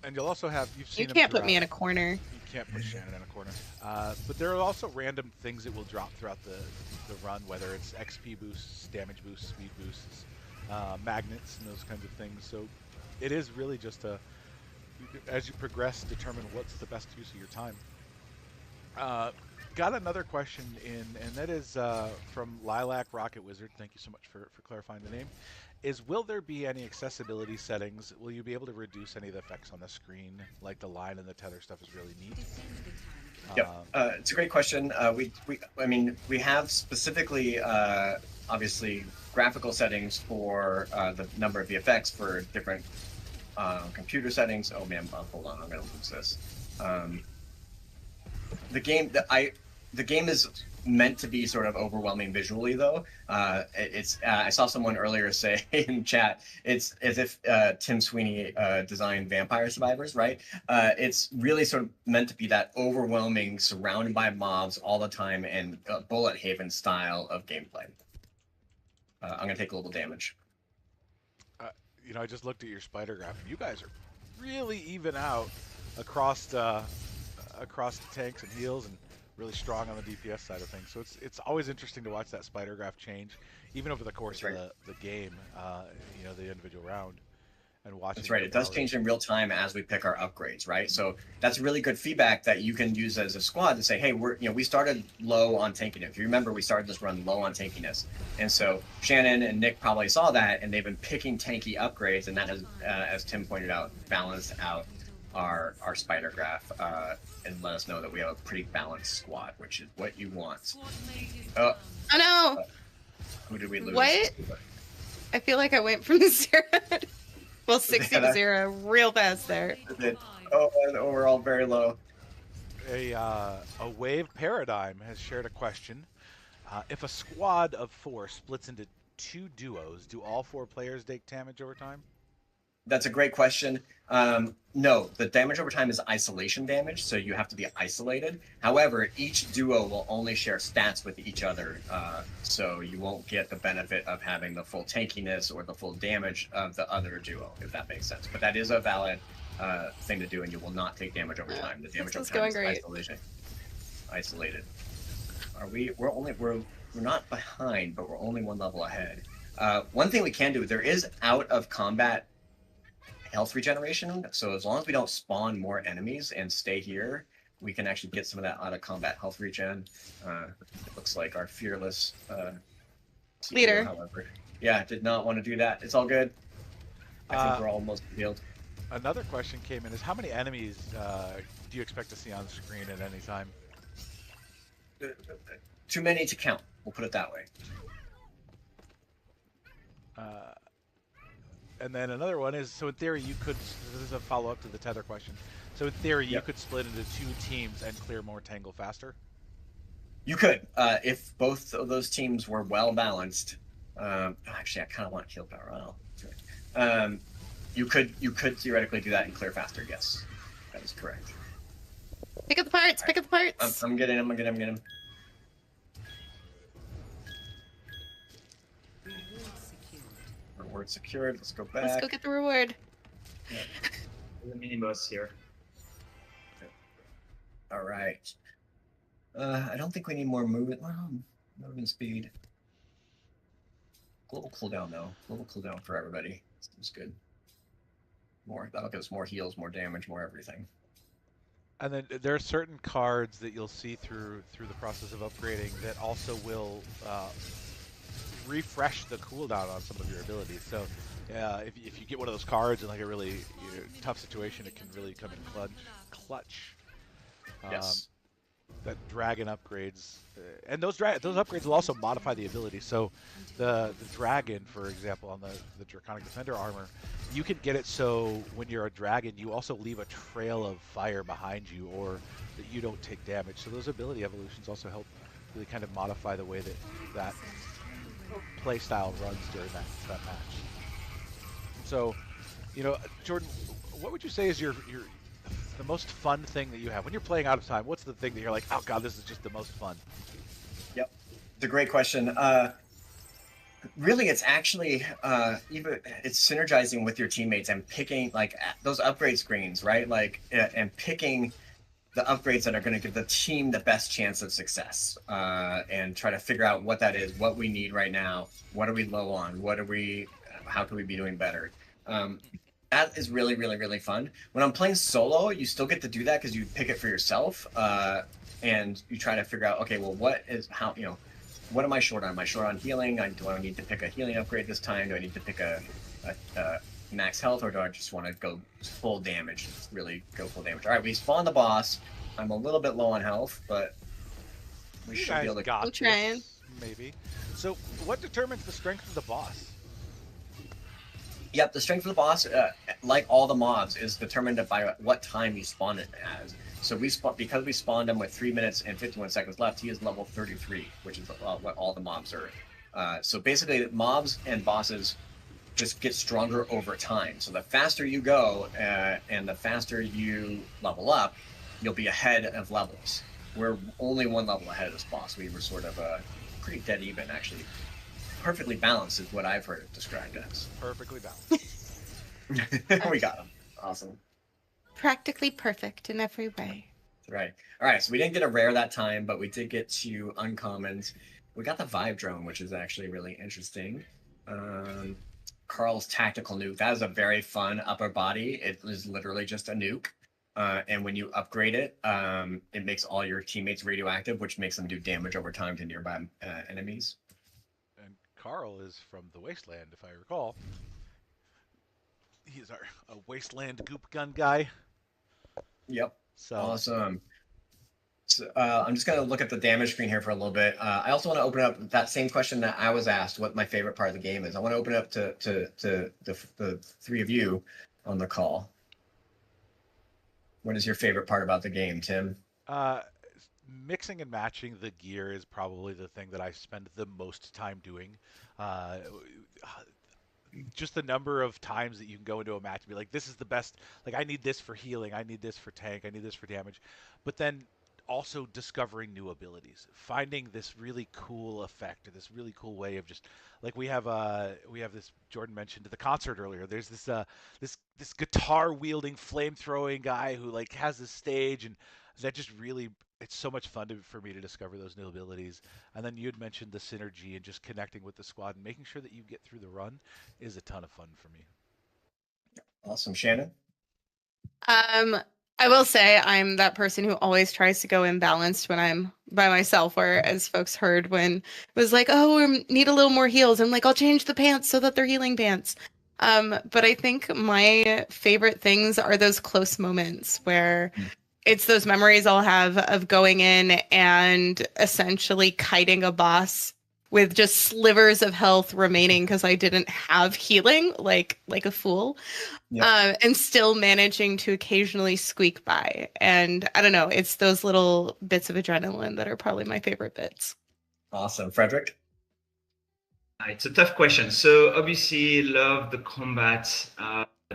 And you'll also have You can't put me in a corner. You can't put Shannon in a corner. But there are also random things that will drop throughout the run, whether it's XP boosts, damage boosts, speed boosts, magnets, and those kinds of things. So it is really just as you progress, determine what's the best use of your time. Got another question in, and that is from Lilac Rocket Wizard. Thank you so much for clarifying the name. Will there be any accessibility settings? Will you be able to reduce any of the effects on the screen? Like the line and the tether stuff is really neat. Yep, it's a great question. We have specifically, obviously, graphical settings for the number of the effects for different computer settings. Oh man, hold on, I'm gonna lose this. The game is meant to be sort of overwhelming visually, though. I saw someone earlier say in chat, it's as if Tim Sweeney designed Vampire Survivors, right? It's really sort of meant to be that overwhelming, surrounded by mobs all the time, and bullet haven style of gameplay. I'm gonna take a little damage. I just looked at your spider graph, and you guys are really even out across tanks and heals, and really strong on the DPS side of things. So it's always interesting to watch that spider graph change, even over the course of the game, the individual round. and watching. That's right. the It does value. change in real time as we pick our upgrades, right? So that's really good feedback that you can use as a squad to say, hey, we started low on tankiness. If you remember, we started this run low on tankiness. And so Shannon and Nick probably saw that, and they've been picking tanky upgrades, and that has, as Tim pointed out, balanced out our spider graph and let us know that we have a pretty balanced squad, which is what you want. Oh, Oh no! who did we lose? What? I feel like I went from 0 well, 60 to 0 real fast there. Oh, and we're all very low. A wave paradigm has shared a question. If a squad of 4 splits into 2 duos, do all 4 players take damage over time? That's a great question. No, the damage over time is isolation damage, so you have to be isolated. However, each duo will only share stats with each other, so you won't get the benefit of having the full tankiness or the full damage of the other duo, if that makes sense. But that is a valid thing to do, and you will not take damage over time. The damage over time is isolation. Isolated. We're not behind, but we're only 1 level ahead. One thing we can do, there is out of combat health regeneration, so as long as we don't spawn more enemies and stay here, we can actually get some of that out of combat health regen. It looks like our fearless leader, however, did not want to do that. It's all good. I think we're almost healed. Another question came in: is how many enemies do you expect to see on the screen at any time? Too many to count. We'll put it that way. And then another one is, so in theory you could, this is a follow-up to the tether question, so in theory you could split into 2 teams and clear more Tangle faster? You could, if both of those teams were well balanced. Actually, I kind of want to kill Power. You could theoretically do that and clear faster, yes. That is correct. Pick up the parts, pick up the parts! I'm getting him. Reward secured. Let's go back. Let's go get the reward. Yeah. The mini boss here. All right. I don't think we need more movement. Well, movement speed. Global cooldown though. Global cooldown for everybody. Seems good. That'll give us more heals, more damage, more everything. And then there are certain cards that you'll see through the process of upgrading that also will refresh the cooldown on some of your abilities. So if you get one of those cards in like a really tough situation, it can really come in clutch. Yes. That dragon upgrades, and those upgrades will also modify the ability. So the dragon, for example, on the Draconic Defender armor, you can get it so when you're a dragon, you also leave a trail of fire behind you, or that you don't take damage. So those ability evolutions also help really kind of modify the way that play style runs during that match. So, Jordan, what would you say is the most fun thing that you have when you're playing out of time? What's the thing that you're like, oh god, this is just the most fun? Yep, it's a great question. Really, it's actually it's synergizing with your teammates and picking like those upgrade screens, right? Like and picking the upgrades that are going to give the team the best chance of success, and try to figure out what that is, what we need right now, what are we low on, how can we be doing better. That is really, really, really fun. When I'm playing solo, you still get to do that because you pick it for yourself, and you try to figure out, okay, well, what am I short on? Am I short on healing? Do I need to pick a healing upgrade this time? Do I need to pick a max health, or do I just want to go full damage? Really go full damage. All right, we spawned the boss. I'm a little bit low on health, but we should be able to. Got I'm trying. this, maybe. So, what determines the strength of the boss? Yep, the strength of the boss, like all the mobs, is determined by what time you spawn it as. So because we spawned him with 3 minutes and 51 seconds left, he is level 33, which is what all the mobs are. So basically, mobs and bosses just get stronger over time. So the faster you go and the faster you level up, you'll be ahead of levels. We're only 1 level ahead of this boss. We were sort of pretty dead even, actually. Perfectly balanced is what I've heard it described as. Perfectly balanced. We got him. Awesome. Practically perfect in every way. Right. All right. So we didn't get a rare that time, but we did get 2 uncommons. We got the Vibe Drone, which is actually really interesting. Carl's tactical nuke. That is a very fun upper body. It is literally just a nuke. And when you upgrade it, it makes all your teammates radioactive, which makes them do damage over time to nearby enemies. And Carl is from the Wasteland, if I recall. He's a Wasteland Goop gun guy. Yep. So Awesome. So, I'm just going to look at the damage screen here for a little bit. I also want to open up that same question that I was asked, what my favorite part of the game is. I want to open it up to the three of you on the call. What is your favorite part about the game, Tim? Mixing and matching the gear is probably the thing that I spend the most time doing. Just the number of times that you can go into a match and be like, this is the best. Like, I need this for healing. I need this for tank. I need this for damage. But then also discovering new abilities, finding this really cool effect, or this really cool way of just like we have this. Jordan mentioned the concert earlier. There's this guitar wielding, flame throwing guy who like has this stage, and that just really, it's so much fun for me to discover those new abilities. And then you had mentioned the synergy and just connecting with the squad and making sure that you get through the run is a ton of fun for me. Awesome. Shannon? I will say I'm that person who always tries to go imbalanced when I'm by myself, where, as folks heard, when it was like, oh, we need a little more heals, I'm like, I'll change the pants so that they're healing pants. But I think my favorite things are those close moments where it's those memories I'll have of going in and essentially kiting a boss with just slivers of health remaining because I didn't have healing, like a fool. Yep. And still managing to occasionally squeak by. And I don't know, it's those little bits of adrenaline that are probably my favorite bits. Awesome. Frederick? It's a tough question. So obviously, love the combat,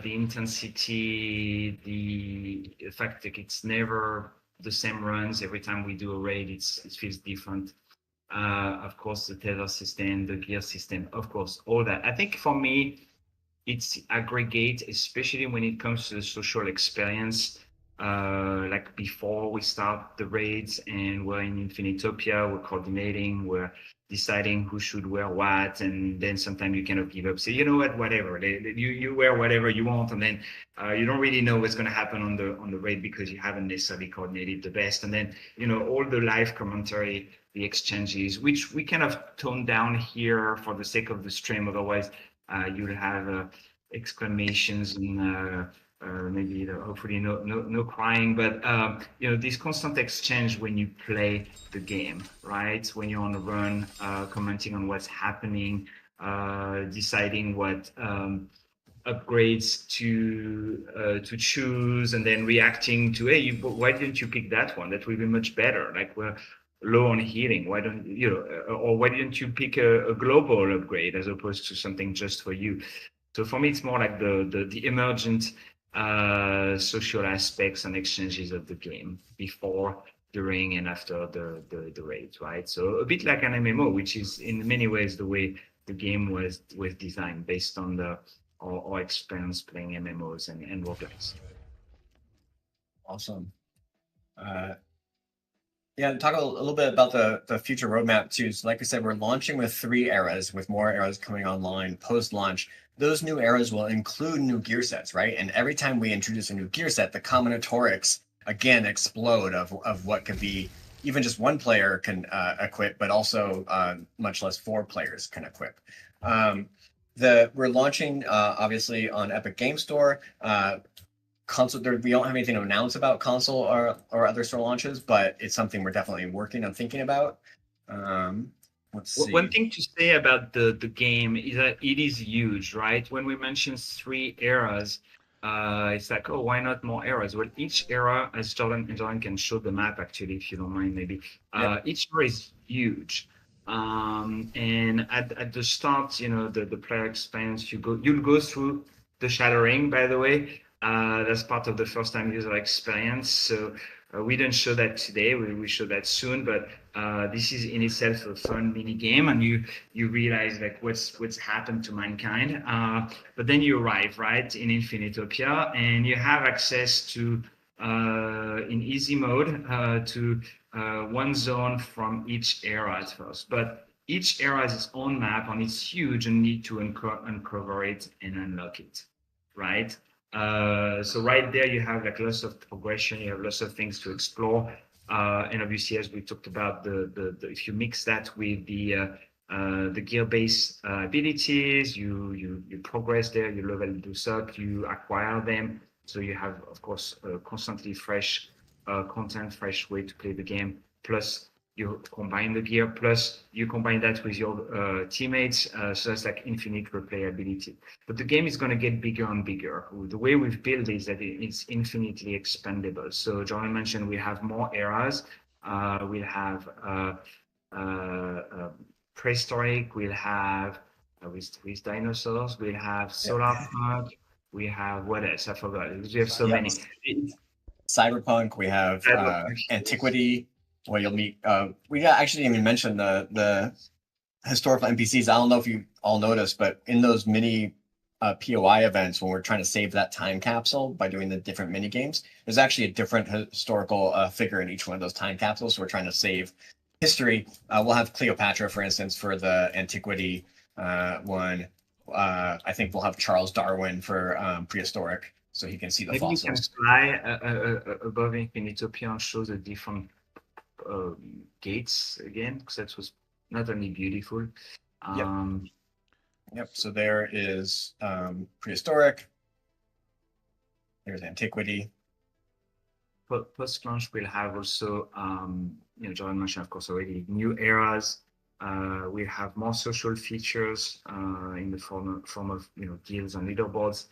the intensity, the fact that it's never the same runs every time we do a raid. It feels different. Of course, the tether system, the gear system, of course, all that. I think for me, it's aggregate, especially when it comes to the social experience. Like before we start the raids and we're in Infinitopia, we're coordinating, we're deciding who should wear what, and then sometimes you kind of give up, say, you know what, whatever, you wear whatever you want, and then you don't really know what's going to happen on the raid because you haven't necessarily coordinated the best. And then, you know, all the live commentary, the exchanges, which we kind of tone down here for the sake of the stream, otherwise you'll have exclamations and maybe hopefully no crying, but you know, this constant exchange when you play the game, right? When you're on the run, commenting on what's happening, deciding what upgrades to choose, and then reacting to, hey, why didn't you pick that one? That would be much better. Like, we're low on healing. Why don't you know? Or why didn't you pick a global upgrade as opposed to something just for you? So for me, it's more like the emergent social aspects and exchanges of the game before, during, and after the raids, right? So a bit like an MMO, which is in many ways the way the game was designed, based on our experience playing MMOs and roguelikes. Awesome. Yeah, talk a little bit about the future roadmap too. So like I said, we're launching with 3 eras, with more eras coming online post-launch. Those new eras will include new gear sets, right? And every time we introduce a new gear set, the combinatorics again explode of what could be even just one player can equip, but also much less 4 players can equip. We're launching obviously on Epic Game Store. Console, we don't have anything to announce about console or other store launches, but it's something we're definitely working on thinking about. Let's see. One thing to say about the game is that it is huge, right? When we mention 3 eras, it's like, oh, why not more eras? Well, each era, as Jordan can show the map actually, if you don't mind, maybe. Each era is huge. And at the start, you know, the player experience, you'll go through the Shattering, by the way. That's part of the first time user experience. So we don't show that today. We show that soon, but this is in itself a fun mini game, and you realize like what's happened to mankind. But then you arrive right in Infinitopia, and you have access to in easy mode to one zone from each era at first. But Each era has its own map, and it's huge, and need to uncover it and unlock it, right? So right there, you have like lots of progression. You have lots of things to explore, and obviously, as we talked about, the if you mix that with the gear-based abilities, you progress there. You level those up. You acquire them. So you have, of course, constantly fresh content, fresh way to play the game. Plus, you combine the gear, plus you combine that with your teammates, so that's like infinite replayability. But the game is going to get bigger and bigger. The way we've built is that it's infinitely expandable. So John mentioned we have more eras. We'll have prehistoric, we'll have with dinosaurs, we'll have solar punk, we have what else? I forgot. We have so many. Cyberpunk, we have antiquity, where you'll meet. We actually didn't even mention the historical NPCs. I don't know if you all noticed, but in those mini POI events, when we're trying to save that time capsule by doing the different mini games, there's actually a different historical figure in each one of those time capsules. So we're trying to save history. We'll have Cleopatra, for instance, for the antiquity one. I think we'll have Charles Darwin for prehistoric, so he can see the Maybe fossils. you can fly above Infinitopia and show the different gates again, because that was not only beautiful. Yep. So there is prehistoric. There's antiquity. Post launch, we'll have also, John mentioned, of course, already new eras. We have more social features in the form of guilds and leaderboards.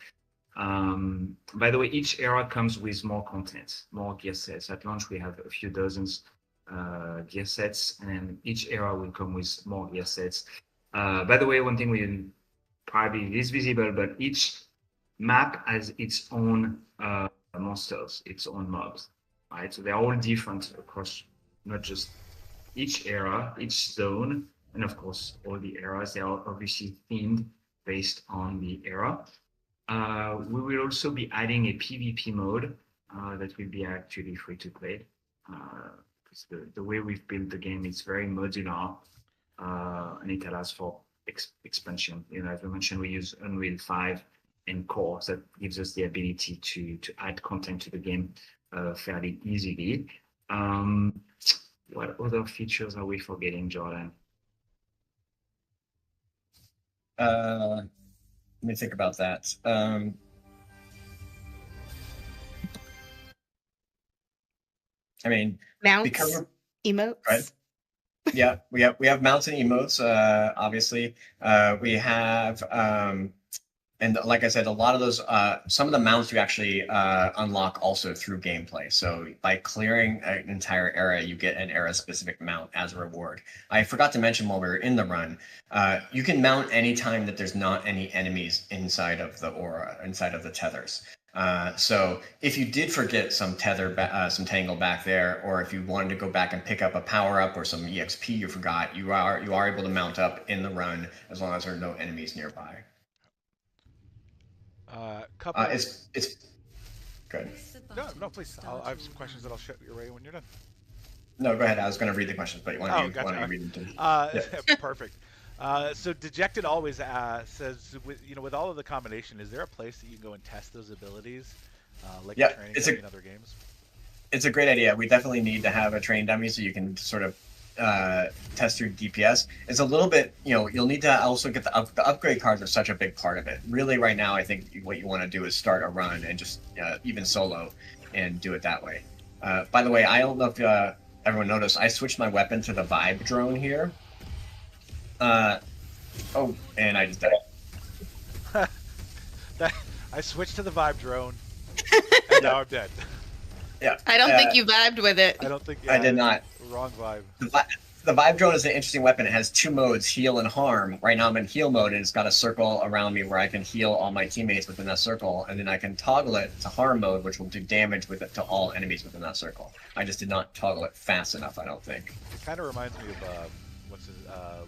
By the way, each era comes with more content, more gear sets. At launch, we have a few dozens gear sets, and then each era will come with more gear sets. By the way, one thing we probably is visible, but each map has its own monsters, its own mobs, right? So they're all different across not just each era, each zone, and of course, all the eras. They are obviously themed based on the era. We will also be adding a PvP mode that will be actually free to play. The way we've built the game is very modular, and it allows for expansion. As we mentioned, we use Unreal 5 and Core, that gives us the ability to add content to the game fairly easily. What other features are we forgetting, Jordan? Let me think about that. I mean, Mounts, because emotes. right? Yeah, we have mounts and emotes. Obviously, we have and like I said, a lot of those, some of the mounts you actually unlock also through gameplay. So by clearing an entire area, you get an era-specific mount as a reward. I forgot to mention while we were in the run, you can mount anytime that there's not any enemies inside of the aura, inside of the tethers. So if you did forget some some tangle back there, or if you wanted to go back and pick up a power up or some EXP you forgot, you are able to mount up in the run as long as there are no enemies nearby. It's good. No, please. I have some questions that I'll shoot your way when you're done. No, go ahead. I was going to read the questions, but why don't you read them too? Yeah. Perfect. So Dejected always says, with all of the combination, is there a place that you can go and test those abilities, like training in other games? It's a great idea. We definitely need to have a train dummy so you can sort of test your DPS. It's a little bit, you'll need to also get the upgrade cards are such a big part of it. Really, right now, I think what you want to do is start a run and just even solo and do it that way. By the way, I don't know if everyone noticed, I switched my weapon to the Vibe drone here. And I just died. I switched to the Vibe drone, and now I'm dead. Yeah. I don't think you vibed with it. I don't think. I did not. Wrong vibe. The Vibe drone is an interesting weapon. It has two modes, heal and harm. Right now I'm in heal mode, and it's got a circle around me where I can heal all my teammates within that circle, and then I can toggle it to harm mode, which will do damage with it to all enemies within that circle. I just did not toggle it fast enough, I don't think. It kind of reminds me of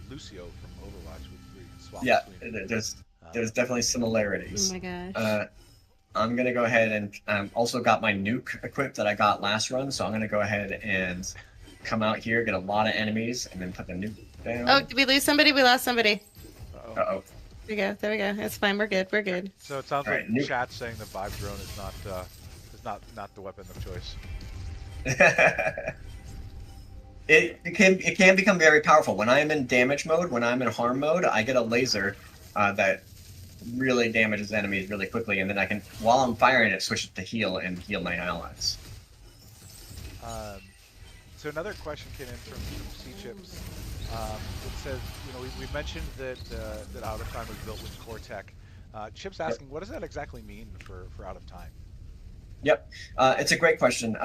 Lucio from Overwatch. We swap between. There's definitely similarities. Oh my gosh. I'm gonna go ahead and also got my nuke equipped that I got last run, so I'm gonna go ahead and come out here, get a lot of enemies, and then put the nuke Down. Oh, did we lose somebody? We lost somebody. Uh-oh. Uh-oh. There we go. It's fine. We're good. We're good. So it sounds All like right, new- chat saying the vibe drone is not the weapon of choice. it can become very powerful. When I am in damage mode, when I'm in harm mode, I get a laser that really damages enemies really quickly, and then I can, while I'm firing it, switch it to heal and heal my allies. So another question came in from C-Chips. It says, we mentioned that Out of Time was built with core tech. Chip's asking, what does that exactly mean for Out of Time? Yep, it's a great question.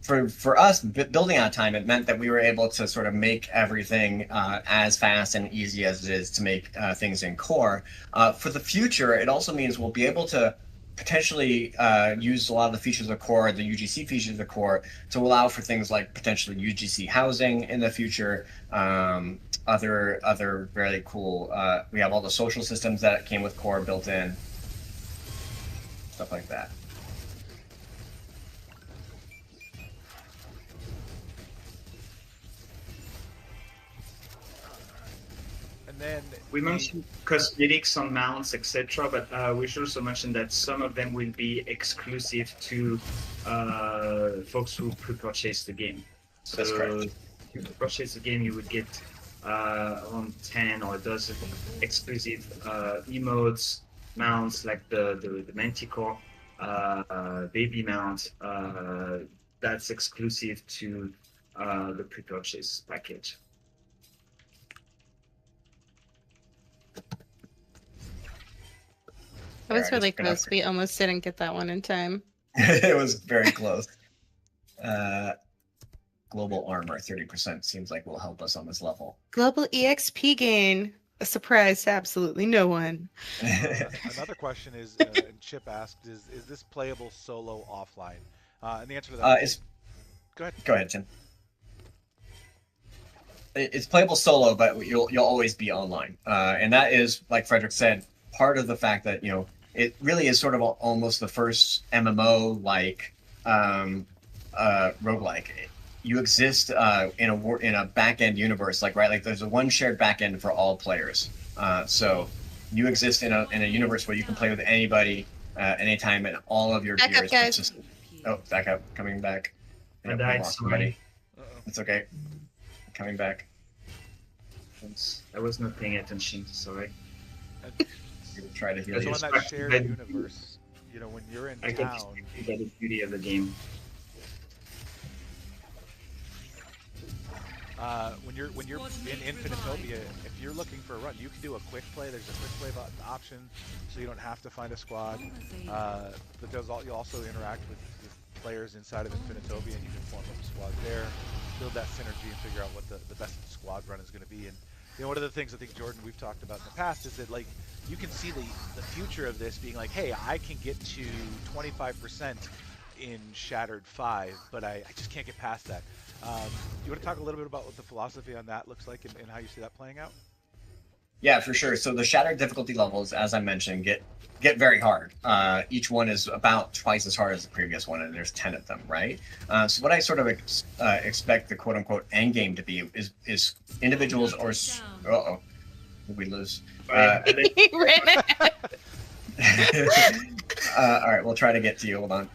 For us, building Out of Time, it meant that we were able to sort of make everything as fast and easy as it is to make things in core. For the future, it also means we'll be able to potentially use a lot of the features of core, the UGC features of core, to allow for things like potentially UGC housing in the future. Other very cool. We have all the social systems that came with core built in, stuff like that. And then We mentioned cosmetics on mounts, etc., but we should also mention that some of them will be exclusive to folks who pre-purchase the game. So That's correct. if you purchase the game, you would get around 10 or a dozen exclusive emotes, mounts like the Manticore baby mount. That's exclusive to the pre-purchase package. That was There, I really just been close. upgraded. We almost didn't get that one in time. It was very close. Global armor, 30% seems like will help us on this level. Global EXP gain. A surprise to absolutely no one. another question is, and Chip asked, is this playable solo offline? And the answer to that is go ahead. Go ahead, Tim. It's playable solo, but you'll always be online, and that is, like Frederick said, part of the fact that it really is sort of almost the first MMO like roguelike. You exist in a back-end universe, like there's a one shared back-end for all players. So you exist in a universe where you can play with anybody anytime, and all of your Back gear up, is guys. consistent. Oh, back up, coming back. I Yep, died, lost sorry. somebody. Uh-oh. It's okay. Coming back. I was not paying attention, sorry. We will try to heal So you. in that shared universe, when you're in I can town, get the beauty of the game. when you're in Infinitopia, if you're looking for a run, you can do a quick play. There's a quick play button option, so you don't have to find a squad. But you'll also interact with players inside of Infinitopia, and you can form up a squad there, build that synergy, and figure out what the best squad run is going to be. And one of the things I think, Jordan, we've talked about in the past is that you can see the future of this being like, hey, I can get to 25% in Shattered 5, but I just can't get past that. You want to talk a little bit about what the philosophy on that looks like and how you see that playing out? Yeah, for sure. So the Shattered difficulty levels, as I mentioned, get very hard. Each one is about twice as hard as the previous one, and there's 10 of them, right? So what I sort of expect the quote-unquote end game to be is individuals or... Uh-oh. Did we lose? He ran ahead. All right, we'll try to get to you. Hold on.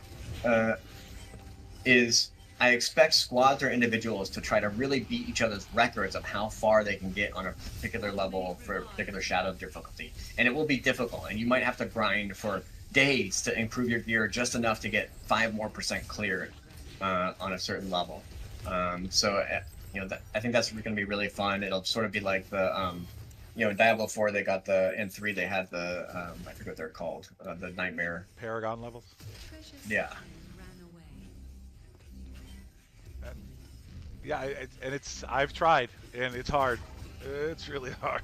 I expect squads or individuals to try to really beat each other's records of how far they can get on a particular level for a particular shadow difficulty. And it will be difficult, and you might have to grind for days to improve your gear just enough to get 5% more cleared on a certain level. I think that's going to be really fun. It'll sort of be like the Diablo 4, they got in 3 they had the I forget what they're called, the Nightmare Paragon levels? Yeah. Yeah, I've tried, and it's hard. It's really hard.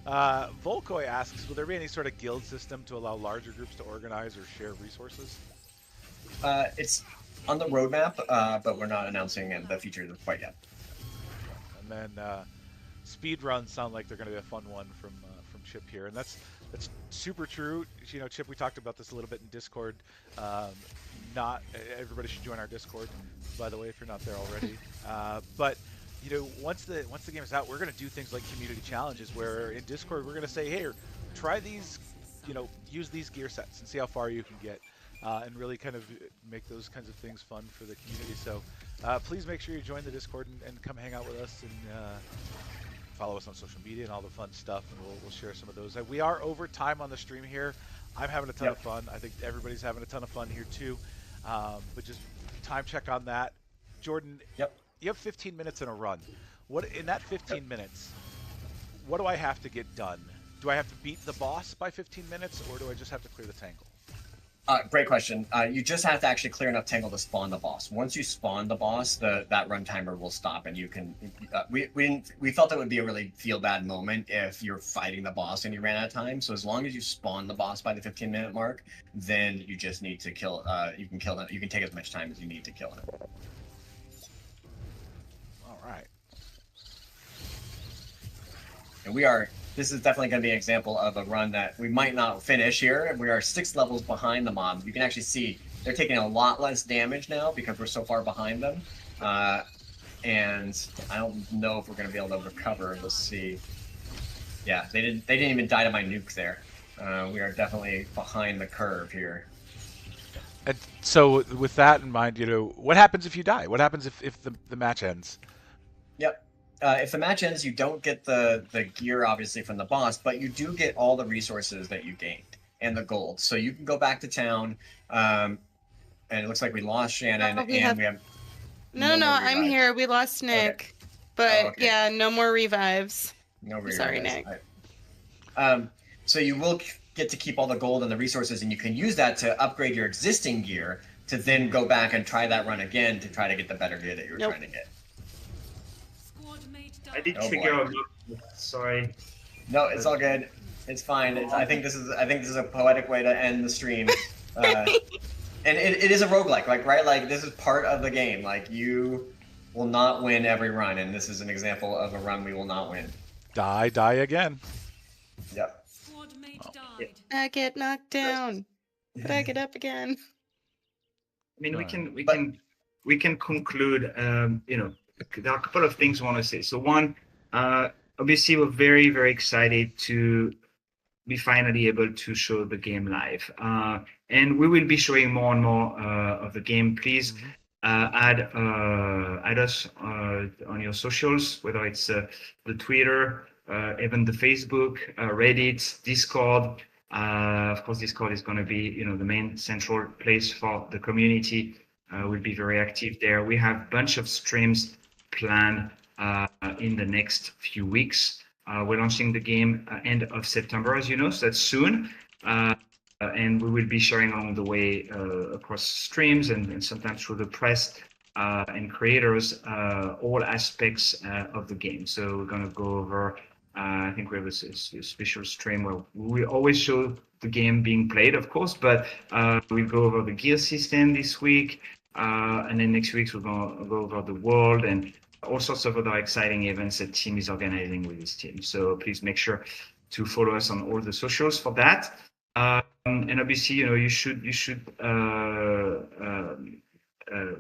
Volkoi asks, will there be any sort of guild system to allow larger groups to organize or share resources? It's on the roadmap, but we're not announcing the features quite yet. And then speed runs sound like they're going to be a fun one from Chip here, and that's super true. Chip, we talked about this a little bit in Discord. Not everybody should join our Discord, by the way, if you're not there already. But once the game is out, we're going to do things like community challenges where in Discord we're going to say, hey, try these, use these gear sets and see how far you can get, and really kind of make those kinds of things fun for the community. So please make sure you join the Discord and come hang out with us and follow us on social media and all the fun stuff, and we'll share some of those. We are over time on the stream here. I'm having a ton of fun. I think everybody's having a ton of fun here too. But just time check on that. Jordan, you have 15 minutes in a run. What in that 15 minutes, what do I have to get done? Do I have to beat the boss by 15 minutes, or do I just have to clear the Tangle? Great question. You just have to actually clear enough Tangle to spawn the boss. Once you spawn the boss, that run timer will stop, and you can. We felt it would be a really feel bad moment if you're fighting the boss and you ran out of time. So as long as you spawn the boss by the 15-minute mark, then you just need to kill. You can kill him. You can take as much time as you need to kill him. All right. And this is definitely going to be an example of a run that we might not finish here. We are 6 levels behind the mobs. You can actually see they're taking a lot less damage now because we're so far behind them. And I don't know if we're going to be able to recover. Let's see. Yeah, they didn't even die to my nuke there. We are definitely behind the curve here. And so with that in mind, what happens if you die? What happens if the match ends? Yep. If the match ends, you don't get the gear, obviously, from the boss, but you do get all the resources that you gained and the gold. So you can go back to town, and it looks like we lost Shannon, we have... No, I'm here. We lost Nick. Okay. But, yeah, no more revives. No revives. Sorry, Nick. So you will get to keep all the gold and the resources, and you can use that to upgrade your existing gear to then go back and try that run again to try to get the better gear that you were trying to get. I did trigger. Sorry. No, it's all good. It's fine. I think this is a poetic way to end the stream. And it is a roguelike, right? Like this is part of the game. Like you will not win every run, and this is an example of a run we will not win. Die again. Yep. I get knocked down, but I get up again. I mean, we can conclude. There are a couple of things I want to say. So one, obviously, we're very, very excited to be finally able to show the game live. And we will be showing more and more of the game. Please add us on your socials, whether it's the Twitter, even the Facebook, Reddit, Discord. Of course, Discord is going to be, the main central place for the community. We'll be very active there. We have a bunch of streams planned in the next few weeks. We're launching the game end of September, as you know, so that's soon. And we will be sharing along the way across streams and sometimes through the press and creators all aspects of the game. So we're going to go over, I think we have a special stream where we always show the game being played, of course, but we'll go over the gear system this week. And then next week we're going to go over the world and all sorts of other exciting events that team is organizing with his team. So please make sure to follow us on all the socials for that. And obviously, you should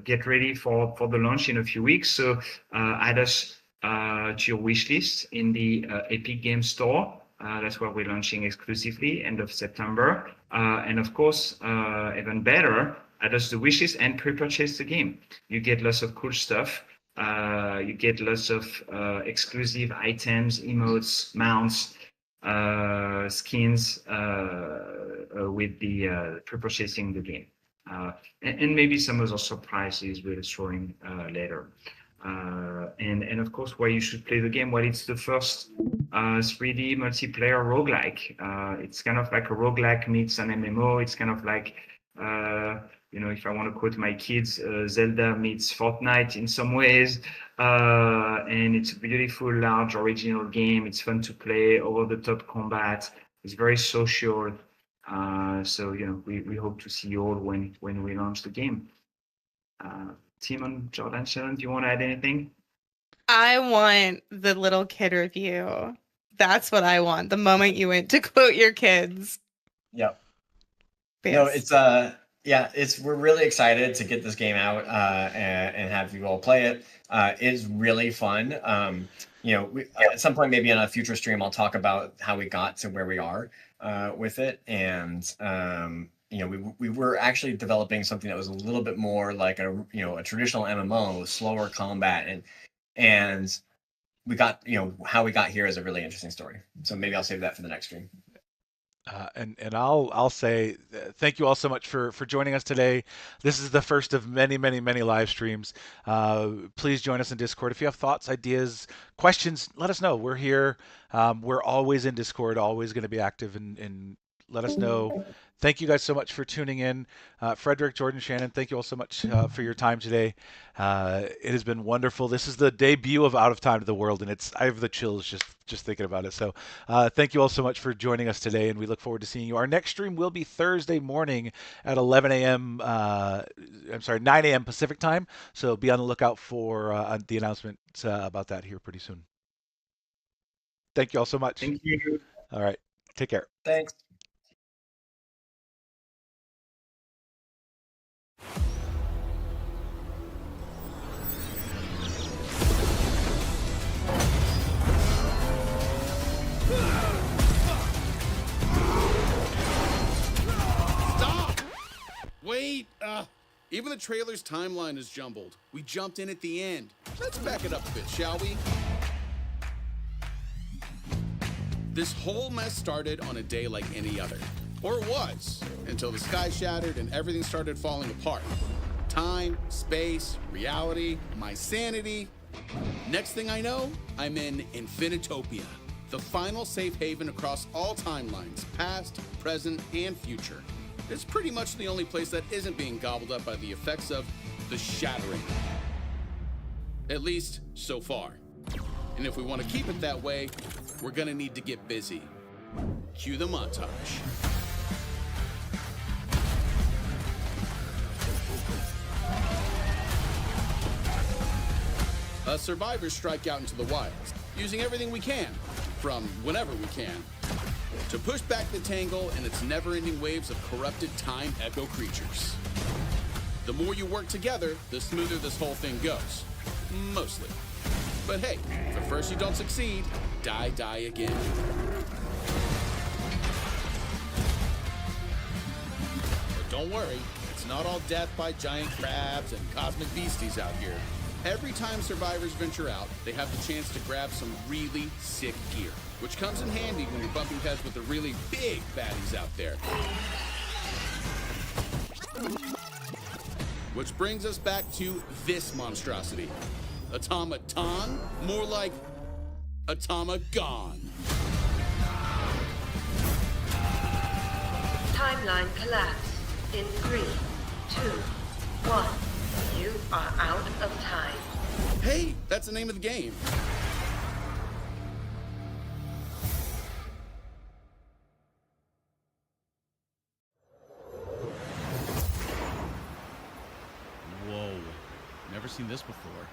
get ready for the launch in a few weeks. So add us to your wish list in the Epic Games Store. That's where we're launching exclusively end of September. And of course, even better, add us to the wish list and pre-purchase the game. You get lots of cool stuff. You get lots of exclusive items, emotes, mounts, skins with the pre-purchasing the game. And maybe some other surprises we're showing later. And of course, why you should play the game. Well, it's the first 3D multiplayer roguelike. It's kind of like a roguelike meets an MMO. It's kind of like, if I want to quote my kids, Zelda meets Fortnite in some ways. And it's a beautiful, large, original game. It's fun to play, over-the-top combat. It's very social. So, we hope to see you all when we launch the game. Timon, Jordan, Shannon, do you want to add anything? I want the little kid review. That's what I want. The moment you went to quote your kids. Yep. Yes. No, Yeah, we're really excited to get this game out and have you all play it. It's really fun. At some point, maybe in a future stream, I'll talk about how we got to where we are with it. And we were actually developing something that was a little bit more like a traditional MMO, slower combat, and we got how we got here is a really interesting story. So maybe I'll save that for the next stream. And I'll say thank you all so much for joining us today. This is the first of many live streams. Please join us in Discord. If you have thoughts, ideas, questions, let us know. We're here. We're always in Discord, always going to be active, and let us know. Thank you guys so much for tuning in. Frederick, Jordan, Shannon, thank you all so much for your time today. It has been wonderful. This is the debut of Out of Time to the World, and I have the chills just thinking about it. So thank you all so much for joining us today, and we look forward to seeing you. Our next stream will be Thursday morning at 11 a.m. 9 a.m. Pacific time. So be on the lookout for the announcement about that here pretty soon. Thank you all so much. Thank you. All right. Take care. Thanks. Stop! Wait, even the trailer's timeline is jumbled. We jumped in at the end. Let's back it up a bit, shall we? This whole mess started on a day like any other. Or it was, until the sky shattered and everything started falling apart. Time, space, reality, my sanity. Next thing I know, I'm in Infinitopia, the final safe haven across all timelines, past, present, and future. It's pretty much the only place that isn't being gobbled up by the effects of the Shattering. At least, so far. And if we want to keep it that way, we're gonna need to get busy. Cue the montage. Us survivors strike out into the wilds, using everything we can, from whenever we can, to push back the Tangle and its never-ending waves of corrupted time echo creatures. The more you work together, the smoother this whole thing goes. Mostly. But hey, if at first you don't succeed, die again. But don't worry, it's not all death by giant crabs and cosmic beasties out here. Every time survivors venture out, they have the chance to grab some really sick gear, which comes in handy when you're bumping heads with the really big baddies out there. Which brings us back to this monstrosity. Automaton? More like Automagon. Timeline collapse in 3, 2, 1. You are out of time. Hey, that's the name of the game. Whoa, never seen this before.